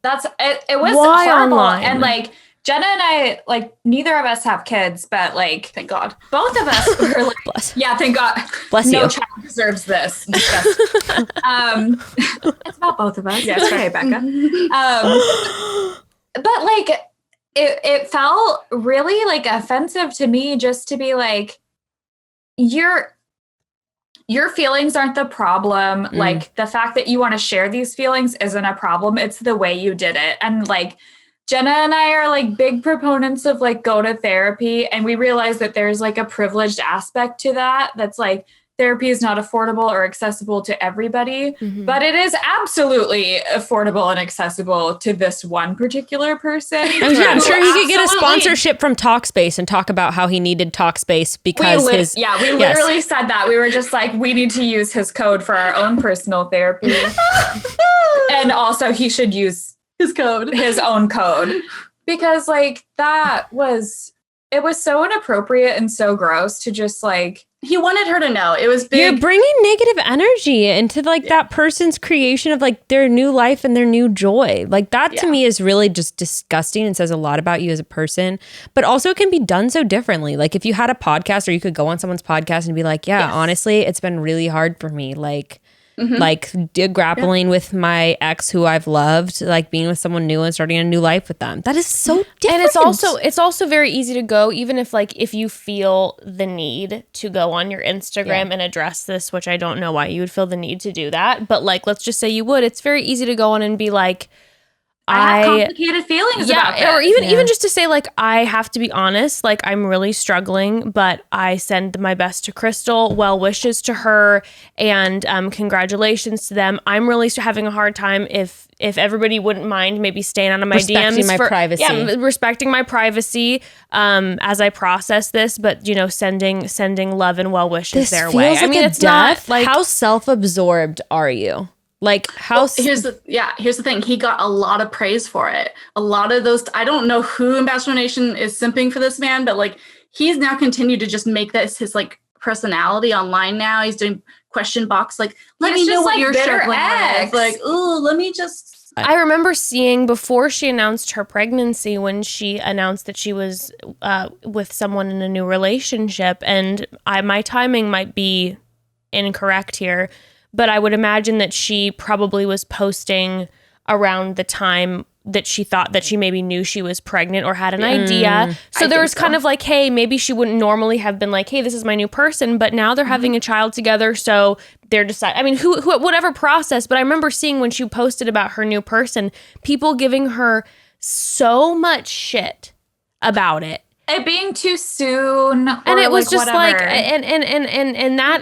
That's it. It was Why horrible. online? And like Jenna and I, like, neither of us have kids, but like, Thank God. both of us were like, Bless. yeah, thank God. Bless No you. child deserves this. Disgusting. It's about both of us. Yes, okay, Becca. But like, it felt really like offensive to me just to be like, your feelings aren't the problem. Like, the fact that you want to share these feelings isn't a problem. It's the way you did it. And like, Jenna and I are like big proponents of like go to therapy. And we realize that there's like a privileged aspect to that. That's like, therapy is not affordable or accessible to everybody, but it is absolutely affordable and accessible to this one particular person. I'm sure he could get a Absolutely. sponsorship from Talkspace and talk about how he needed Talkspace because We his literally said that. We were just like, we need to use his code for our own personal therapy. And also he should use His code. his own code, because like it was so inappropriate and so gross to just like, He wanted her to know. It was big. you're bringing negative energy into like that person's creation of like their new life and their new joy. Like that to me is really just disgusting and says a lot about you as a person, but also it can be done so differently. Like if you had a podcast, or you could go on someone's podcast and be like, yeah, honestly, it's been really hard for me. Like, grappling with my ex who I've loved, like being with someone new and starting a new life with them. That is so different. And it's also very easy to go, even if you feel the need to go on your Instagram and address this, which I don't know why you would feel the need to do that, but like let's just say you would. It's very easy to go on and be like, I have complicated feelings about this. or even just to say like, I have to be honest, like I'm really struggling, but I send my best to Crystal, well wishes to her, and congratulations to them. I'm really having a hard time. If everybody wouldn't mind maybe staying out of my Respecting DMs my privacy. Yeah, respecting my privacy as I process this, but sending love and well wishes their way. Like I mean, it's death. not like How self-absorbed are you? Like how Here's the thing. He got a lot of praise for it. A lot of those, I don't know who in Bachelor Nation is simping for this man, but like he's now continued to just make this his like personality online now. He's doing question box, like, let me know what you're struggling with. Like, ooh, let me just. I remember seeing before she announced her pregnancy, when she announced that she was with someone in a new relationship, and my timing might be incorrect here, but I would imagine that she probably was posting around the time that she thought that she maybe knew she was pregnant or had an idea. So there was kind of like, hey, maybe she wouldn't normally have been like, hey, this is my new person, but now they're having a child together. So they're deciding, I mean, who, whatever process. But I remember seeing when she posted about her new person, people giving her so much shit about it. it being too soon, and it was just whatever. like, and that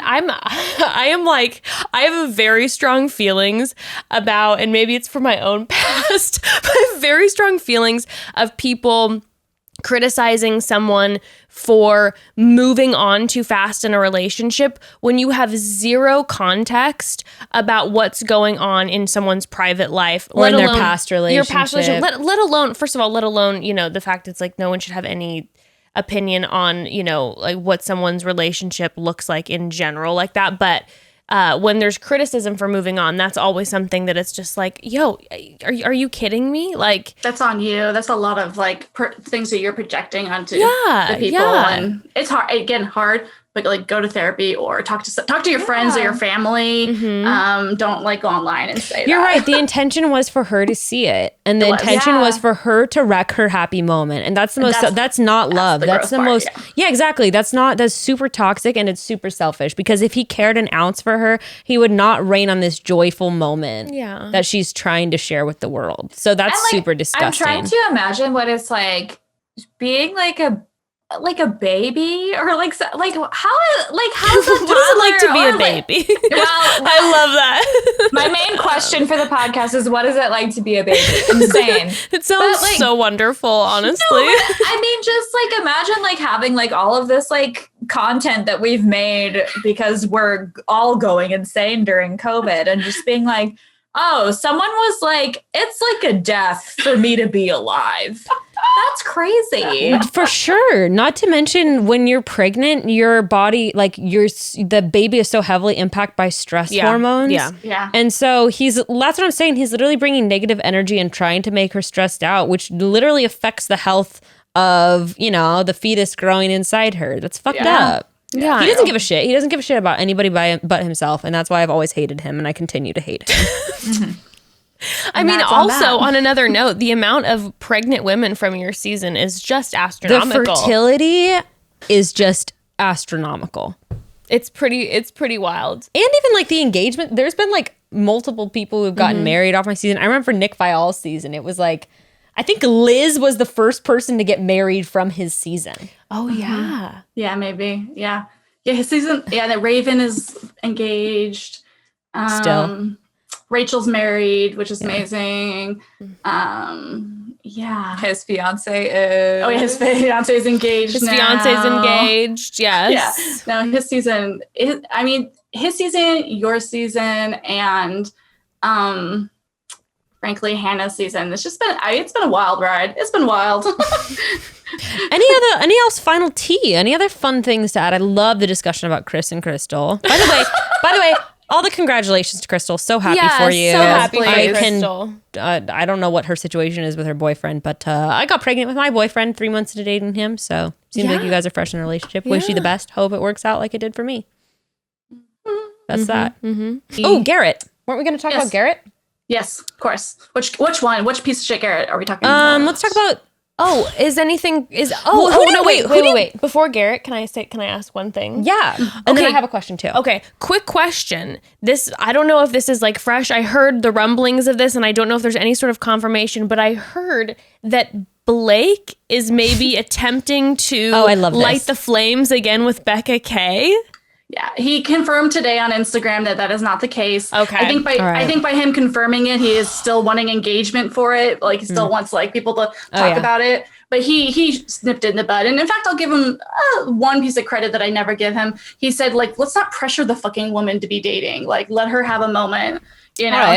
I have very strong feelings about, and maybe it's from my own past, but I have very strong feelings of people criticizing someone for moving on too fast in a relationship when you have zero context about what's going on in someone's private life, or in their past relationship. Let alone, first of all, the fact it's like no one should have any opinion on, like what someone's relationship looks like in general like that. But when there's criticism for moving on, that's always something that it's just like, yo, are you kidding me? Like, that's on you. That's a lot of like things that you're projecting onto the people, and it's hard. But like, go to therapy or talk to your friends or your family. Don't like go online and say you're that. right. The intention was for her to see it, and the intention was for her to wreck her happy moment, and that's the most. That's not love. That's the most. Yeah, exactly. That's super toxic, and it's super selfish. Because if he cared an ounce for her, he would not rain on this joyful moment that she's trying to share with the world. So that's super disgusting. I'm trying to imagine what it's like being like a baby, or how does a what is it like to be a baby? I love that. My main question for the podcast is, what is it like to be a baby? Insane. It sounds so wonderful, honestly. No, I mean, just like imagine like having like all of this like content that we've made because we're all going insane during COVID, and just being like, oh, someone was like, it's like a death for me to be alive. That's crazy. For sure. Not to mention, when you're pregnant, your body, like the baby is so heavily impacted by stress hormones. Yeah. And so that's what I'm saying. He's literally bringing negative energy and trying to make her stressed out, which literally affects the health of, the fetus growing inside her. That's fucked up. Yeah. He doesn't give a shit. He doesn't give a shit about anybody but himself. And that's why I've always hated him, and I continue to hate him. I mean, also on another note, the amount of pregnant women from your season is just astronomical. The fertility is just astronomical. It's pretty wild. And even like the engagement, there's been like multiple people who've gotten married off my season. I remember for Nick Viall's season, it was like, I think Liz was the first person to get married from his season. Oh yeah. Yeah, maybe. Yeah. Yeah, his season. Yeah, that Raven is engaged. Still. Rachel's married, which is amazing. Yeah. His fiance is. Oh, yeah, his fiance is engaged. His fiance's engaged. Yes. Yeah. No, his season. His season, your season, and frankly, Hannah's season. It's been a wild ride. It's been wild. Any else final tea? Any other fun things to add? I love the discussion about Chris and Crystal. By the way, all the congratulations to Crystal. So happy for you. So happy for Crystal. I don't know what her situation is with her boyfriend, but I got pregnant with my boyfriend 3 months into dating him. So seems like you guys are fresh in a relationship. Wish you the best. Hope it works out like it did for me. That's that. Oh, Garrett. Weren't we going to talk about Garrett? Yes, of course. Which one? Which piece of shit Garrett are we talking about? Let's talk about. Wait. Before Garrett, can I ask one thing? Yeah. And then I have a question too. Okay. Quick question. I don't know if this is like fresh. I heard the rumblings of this, and I don't know if there's any sort of confirmation, but I heard that Blake is maybe attempting to light the flames again with Becca K. Yeah, he confirmed today on Instagram that is not the case. Okay. I think by him confirming it, he is still wanting engagement for it. Like, he still wants like people to talk about it. But he snipped it in the bud. And in fact, I'll give him one piece of credit that I never give him. He said, like, let's not pressure the fucking woman to be dating. Like, let her have a moment.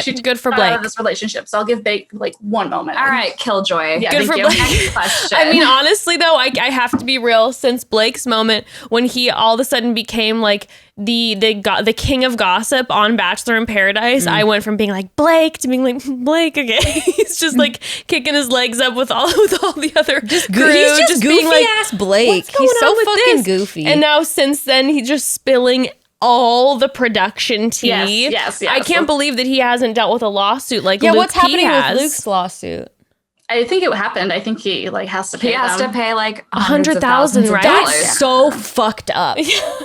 She's good for Blake. Out of this relationship, so I'll give Blake like one moment. All right, Killjoy. Yeah, good for Blake. Next question. I mean, honestly, though, I have to be real. Since Blake's moment when he all of a sudden became like the king of gossip on Bachelor in Paradise, I went from being like Blake to being like Blake again. He's just like kicking his legs up with all the other crew. He's just goofy being like, ass Blake. He's so fucking goofy. And now since then, he's just spilling all the production tea. Yes. I can't believe that he hasn't dealt with a lawsuit like Luke what's happening has. with Luke's lawsuit? I think it happened. I think he like has to pay. He has to pay like $100,000, right? That's so fucked up.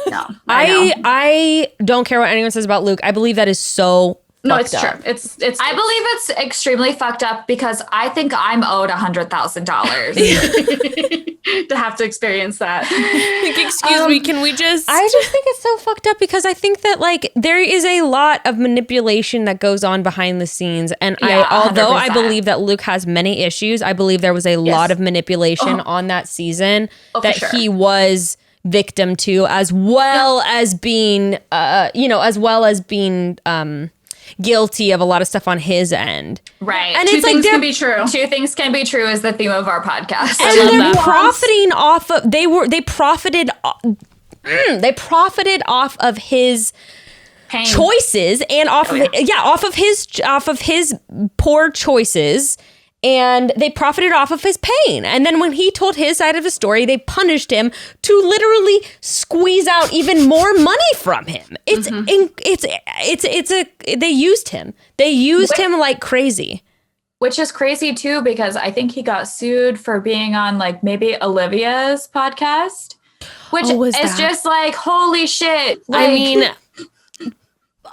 No, I don't care what anyone says about Luke. I believe that is so No, fucked it's up. true. It's. I believe it's extremely fucked up because I think I'm owed $100,000. to have to experience that. Like, excuse me, can we just? I just think it's so fucked up because I think that like there is a lot of manipulation that goes on behind the scenes, and Yeah, although I 100%. believe that Luke has many issues, I believe there was a lot of manipulation on that season that for sure. he was victim to, as well as being, guilty of a lot of stuff on his end. Right. And Two it's like things they're can be true. Two things can be true is the theme of our podcast. and they're profiting off of they profited off of his Pain. choices and off of his poor choices, and they profited off of his pain. And then when he told his side of the story, they punished him to literally squeeze out even more money from him. They used him. They used him like crazy. Which is crazy too, because I think he got sued for being on like maybe Olivia's podcast, which Oh, was is that? just like, holy shit. Like, I mean,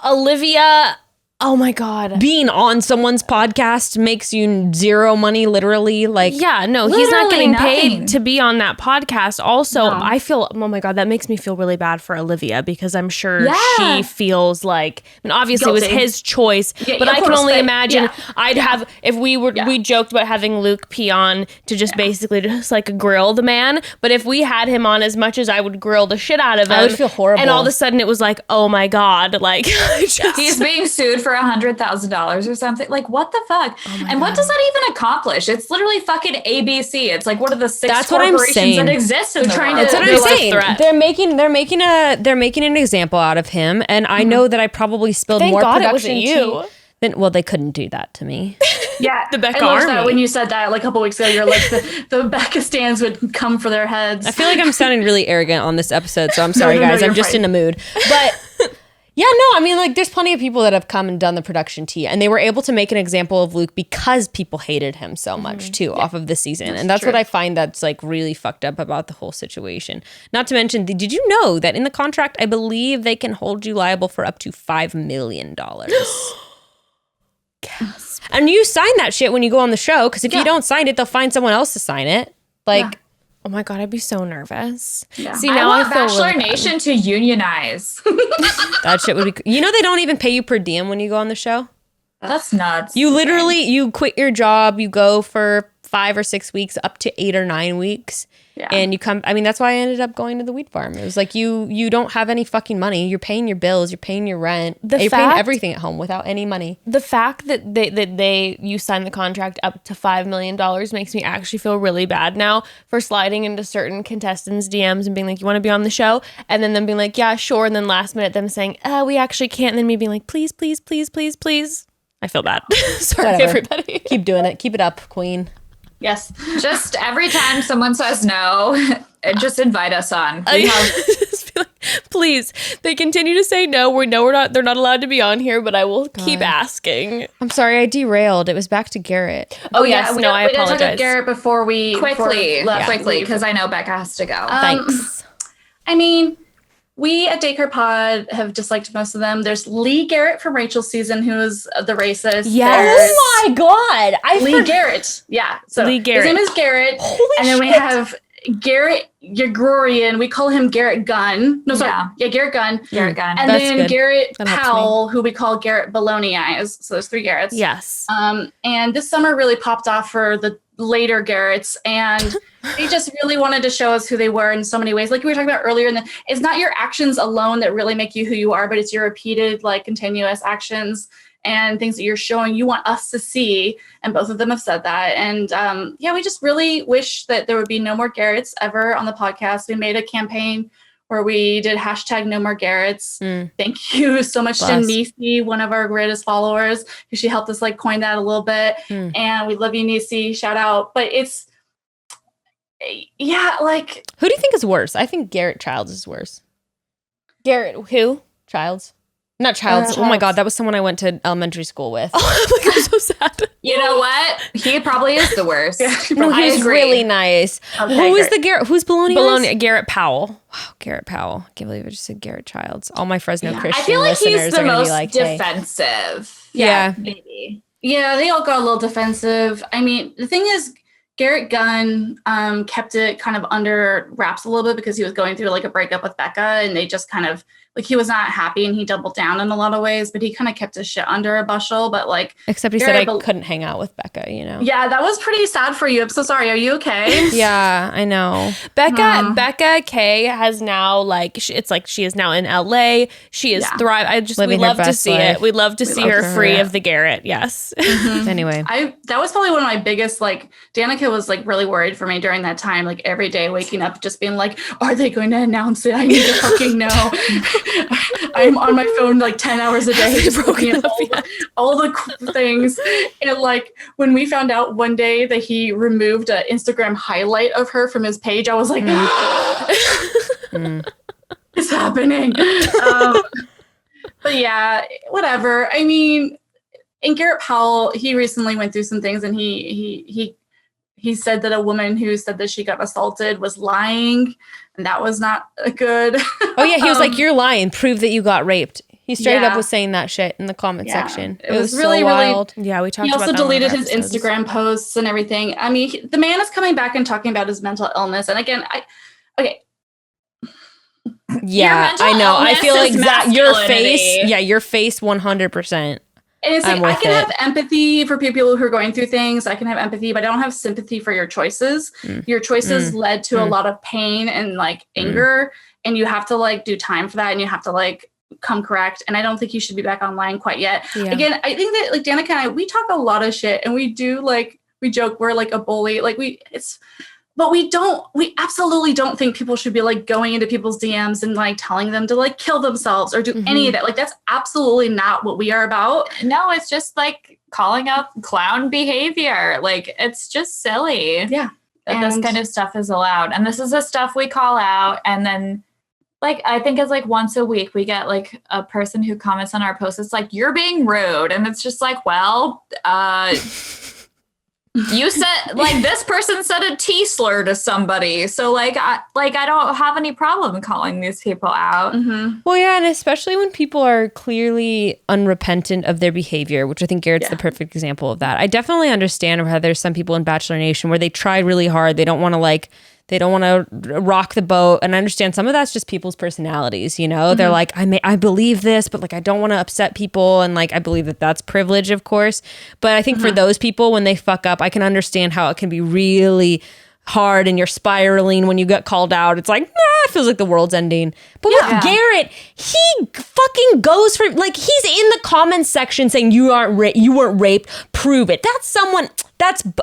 Olivia. Oh my God. Being on someone's podcast makes you zero money, literally. Like, Yeah, no, he's not Literally getting nothing. paid to be on that podcast. Also, I feel, oh my God, that makes me feel really bad for Olivia because I'm sure Yeah. she feels like, I mean, obviously it was Guilty. his choice, Yeah, but of I can course, only but- imagine yeah. I'd have, if we joked about having Luke pee on to just basically just like grill the man, but if we had him on as much as I would grill the shit out of him. I would feel horrible. And all of a sudden it was like, oh my God, like, I just, he's being sued for $100,000 or something. Like, what the fuck? And what does that even accomplish? It's literally fucking ABC. It's like one of the 6 That's what I'm corporations saying. that exist in the trying world. to- That's what Real I'm life saying. threat. They're making an example out of him, and I know that I probably spilled Thank more God it production wasn't you. tea than. Well, they couldn't do that to me. Yeah, The Becca I loved Army. that when you said that like a couple weeks ago. You're like the Becca stands would come for their heads. I feel like I'm sounding really arrogant on this episode, so I'm sorry, no, guys. you're I'm just fine. in a mood. But yeah, no, I mean, like, there's plenty of people that have come and done the production tea, and they were able to make an example of Luke because people hated him so much too off of the season, and that's what I find that's like really fucked up about the whole situation. Not to mention, did you know that in the contract, I believe they can hold you liable for up to $5 million. And you sign that shit when you go on the show, because if you don't sign it, they'll find someone else to sign it. Like, oh my God, I'd be so nervous. Yeah. See, I now want I feel Bachelor really bad. Nation to unionize. that shit would be. You know, they don't even pay you per diem when you go on the show. That's nuts. You literally, you quit your job, you go for 5 or 6 weeks, up to 8 or 9 weeks. Yeah. And you come, I mean, that's why I ended up going to the wheat farm. It was like, you don't have any fucking money. You're paying your bills, you're paying your rent, you're paying fact- everything at home without any money. The fact that you signed the contract up to $5 million makes me actually feel really bad now for sliding into certain contestants' DMs and being like, you want to be on the show? And then them being like, yeah, sure. And then last minute them saying, we actually can't. And then me being like, please, please, please, please, please. I feel bad. Sorry, Whatever. everybody. Keep doing it. Keep it up, queen. Yes. Just every time someone says no, just invite us on. We have Just feel like, please, they continue to say no. We know they're not allowed to be on here, but I will keep asking. I'm sorry, I derailed. It was back to Garrett. Oh, yes. we No, gotta- I we gotta talk about apologize. Garrett before we quickly, leave. because I know Becca has to go. Thanks. I mean, we at Daycare Pod have disliked most of them. There's Lee Garrett from Rachel's season, who is the racist. Yes. Oh my God. Lee Garrett. Yeah. So Lee Garrett. his name is Garrett. And then we have Garrett Yagorian. We call him Garrett Gunn. No, sorry. Yeah, Garrett Gunn. Garrett Gunn. And That's then good. Garrett That helps Powell, who we call Garrett Baloney Eyes. So there's 3 Garretts. Yes. And this summer really popped off for the later Garretts, and they just really wanted to show us who they were in so many ways. Like we were talking about earlier, it's not your actions alone that really make you who you are, but it's your repeated, like, continuous actions and things that you're showing you want us to see. And both of them have said that. And we just really wish that there would be no more Garretts ever on the podcast. We made a campaign where we did hashtag no more Garretts. Thank you so much Bless. to Nisi, one of our greatest followers, because she helped us like coin that a little bit. And we love you, Nisi. Shout out. But it's, yeah, like, Who do you think is worse? I think Garrett Childs is worse. Garrett, who? Childs? Not Childs. Oh my Childs. God, that was someone I went to elementary school with. Oh my God, I'm so sad. You know what? He probably is the worst. No, I he's agree. really nice. Okay, Who is great. the Garrett? Who's Baloney? Bologna, Garrett Powell. Wow, Garrett Powell. I can't believe I just said Garrett Childs. All my Fresno I Christian feel like listeners he's are the going to most be like, hey. defensive. Yeah. maybe. Yeah, they all got a little defensive. I mean, the thing is, Garrett Gunn kept it kind of under wraps a little bit because he was going through like a breakup with Becca, and they just kind of like he was not happy and he doubled down in a lot of ways, but he kind of kept his shit under a bushel. But like, Except he said I couldn't hang out with Becca, Yeah, that was pretty sad for you. I'm so sorry. Are you okay? Yeah, I know. Becca K has now it's like she is now in LA. She is thriving. We love to see it. We love to see her free of the Garrett. Yes. Anyway, that was probably one of my biggest, like, Danica was like really worried for me during that time, like every day waking up just being like, are they going to announce it? I need to fucking know. I'm on my phone like 10 hours a day just looking at all the cool things. And like when we found out one day that he removed an Instagram highlight of her from his page, I was like, it's happening. But yeah, whatever. I mean, and Garrett Powell, he recently went through some things, and he said that a woman who said that she got assaulted was lying, and that was not good. Oh yeah, he was like, "You're lying. Prove that you got raped." He straight up was saying that shit in the comment section. It was really, so wild. Yeah, we talked about that. He also deleted his episodes. Instagram posts and everything. I mean, the man is coming back and talking about his mental illness. And again, yeah, I know. I feel like your face. Yeah, your face 100%. And it's like, I can have empathy for people who are going through things. I can have empathy, but I don't have sympathy for your choices. Your choices led to a lot of pain and like anger, and you have to like do time for that, and you have to like come correct. And I don't think you should be back online quite yet. Yeah. Again, I think that like Danica and I, we talk a lot of shit, and we do like, we joke, we're like a bully. Like but we absolutely don't think people should be like going into people's DMs and like telling them to like kill themselves or do any of that. Like that's absolutely not what we are about. No, it's just like calling out clown behavior. Like it's just silly. Yeah. That this kind of stuff is allowed. And this is the stuff we call out. And then like, I think it's like once a week we get like a person who comments on our posts. It's like, you're being rude. And it's just like, well, you said like this person said a T slur to somebody. So like I don't have any problem calling these people out. Well, yeah. And especially when people are clearly unrepentant of their behavior, which I think Garrett's the perfect example of that. I definitely understand how there's some people in Bachelor Nation where they try really hard. They don't want to rock the boat. And I understand some of that's just people's personalities, They're like, I believe this, but like, I don't want to upset people. And like, I believe that that's privilege, of course. But I think for those people, when they fuck up, I can understand how it can be really hard and you're spiraling when you get called out. It's like, it feels like the world's ending. But with Garrett, he fucking goes for, like, he's in the comments section saying you weren't raped, prove it.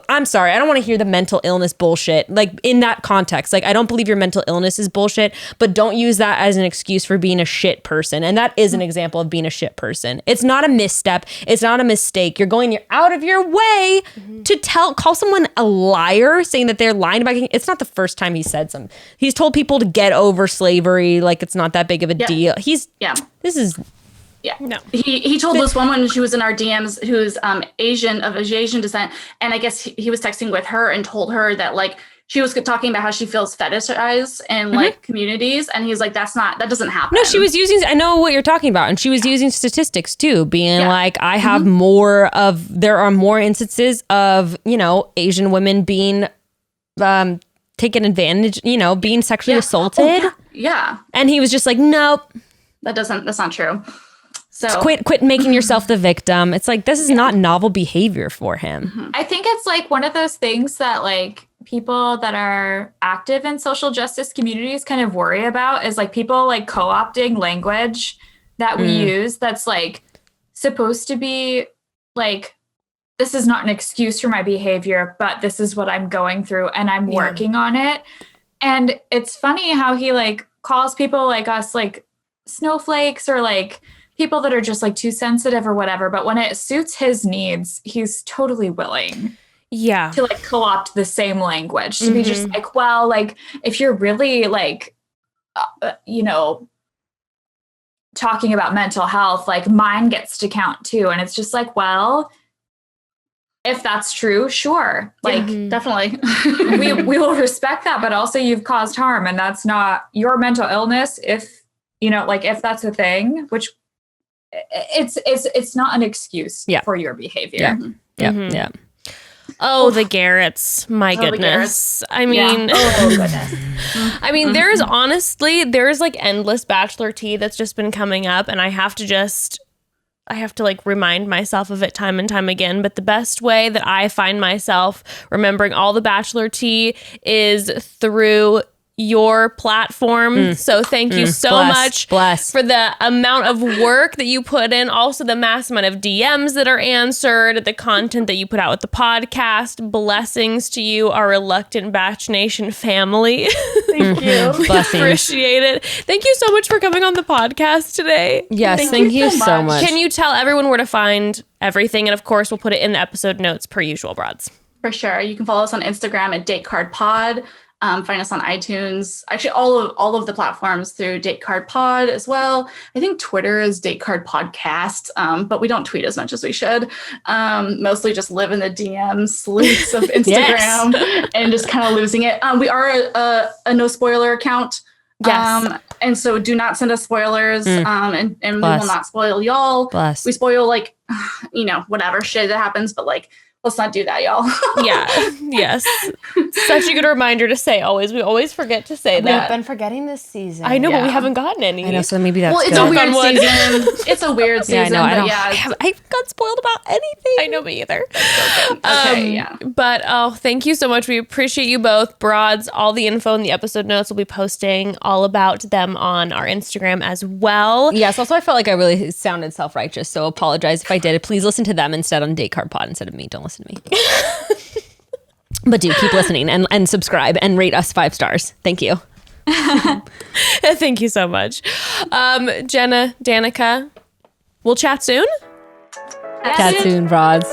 I'm sorry, I don't want to hear the mental illness bullshit, like, in that context. Like, I don't believe your mental illness is bullshit, but don't use that as an excuse for being a shit person. And that is an example of being a shit person. It's not a misstep. It's not a mistake. You're out of your way to call someone a liar, saying that they're lying about it. It's not the first time he said something. He's told people to get over slavery, like it's not that big of a deal. No. He told this woman, she was in our DMs, who's Asian descent, and I guess he was texting with her and told her that like she was talking about how she feels fetishized in like communities, and he's like, that doesn't happen. No, she was using, I know what you're talking about, and she was using statistics too, being like, I have there are more instances of Asian women being taken advantage, being sexually assaulted. And he was just like, nope, that's not true. So quit making yourself the victim. It's like, this is not novel behavior for him. I think it's like one of those things that like people that are active in social justice communities kind of worry about, is like people like co-opting language that we use that's like supposed to be like, this is not an excuse for my behavior, but this is what I'm going through and I'm working on it. And it's funny how he like calls people like us like snowflakes or like people that are just like too sensitive or whatever. But when it suits his needs, he's totally willing to like co-opt the same language, to be just like, well, like if you're really like, talking about mental health, like mine gets to count too. And it's just like, well, if that's true, sure. Like definitely. we will respect that, but also you've caused harm, and that's not your mental illness. If, if that's a thing, which it's not an excuse for your behavior. Yeah. Oh, the Garretts. My goodness. I mean, oh goodness. I mean, there's like endless Bachelor tea that's just been coming up, and I have to like remind myself of it time and time again. But the best way that I find myself remembering all the Bachelor tea is through your platform. So thank you so much for the amount of work that you put in, also the mass amount of DMs that are answered, the content that you put out with the podcast. Blessings to you, our reluctant Batch Nation family. Thank you. We appreciate it. Thank you so much for coming on the podcast today. Yes, thank you so much. Can you tell everyone where to find everything? And of course, we'll put it in the episode notes per usual, Broads. For sure. You can follow us on Instagram at DateCardPod. Find us on iTunes, actually all of the platforms through DateCardPod as well. I think Twitter is DateCardPodcast, but we don't tweet as much as we should. Mostly just live in the DM sleuths of Instagram and just kind of losing it. We are a no spoiler account. And so do not send us spoilers, and we will not spoil y'all. We spoil like, whatever shit that happens, but like, let's not do that, y'all. Yes. Such a good reminder to say always. We always forget to say that. We've been forgetting this season. I know, but we haven't gotten any. I know, so maybe that's it's good. a weird season. It's a weird season. I haven't got spoiled about anything. I know, me either. Okay, But thank you so much. We appreciate you both. Broads, all the info in the episode notes. We'll be posting all about them on our Instagram as well. Yes, also I felt like I really sounded self-righteous, so apologize if I did. Please listen to them instead on DateCardPod instead of me. Don't listen to me. But do keep listening and subscribe and rate us 5 stars. Thank you. Thank you so much. Jenna, Danica, we'll chat soon. Chat soon, Broads.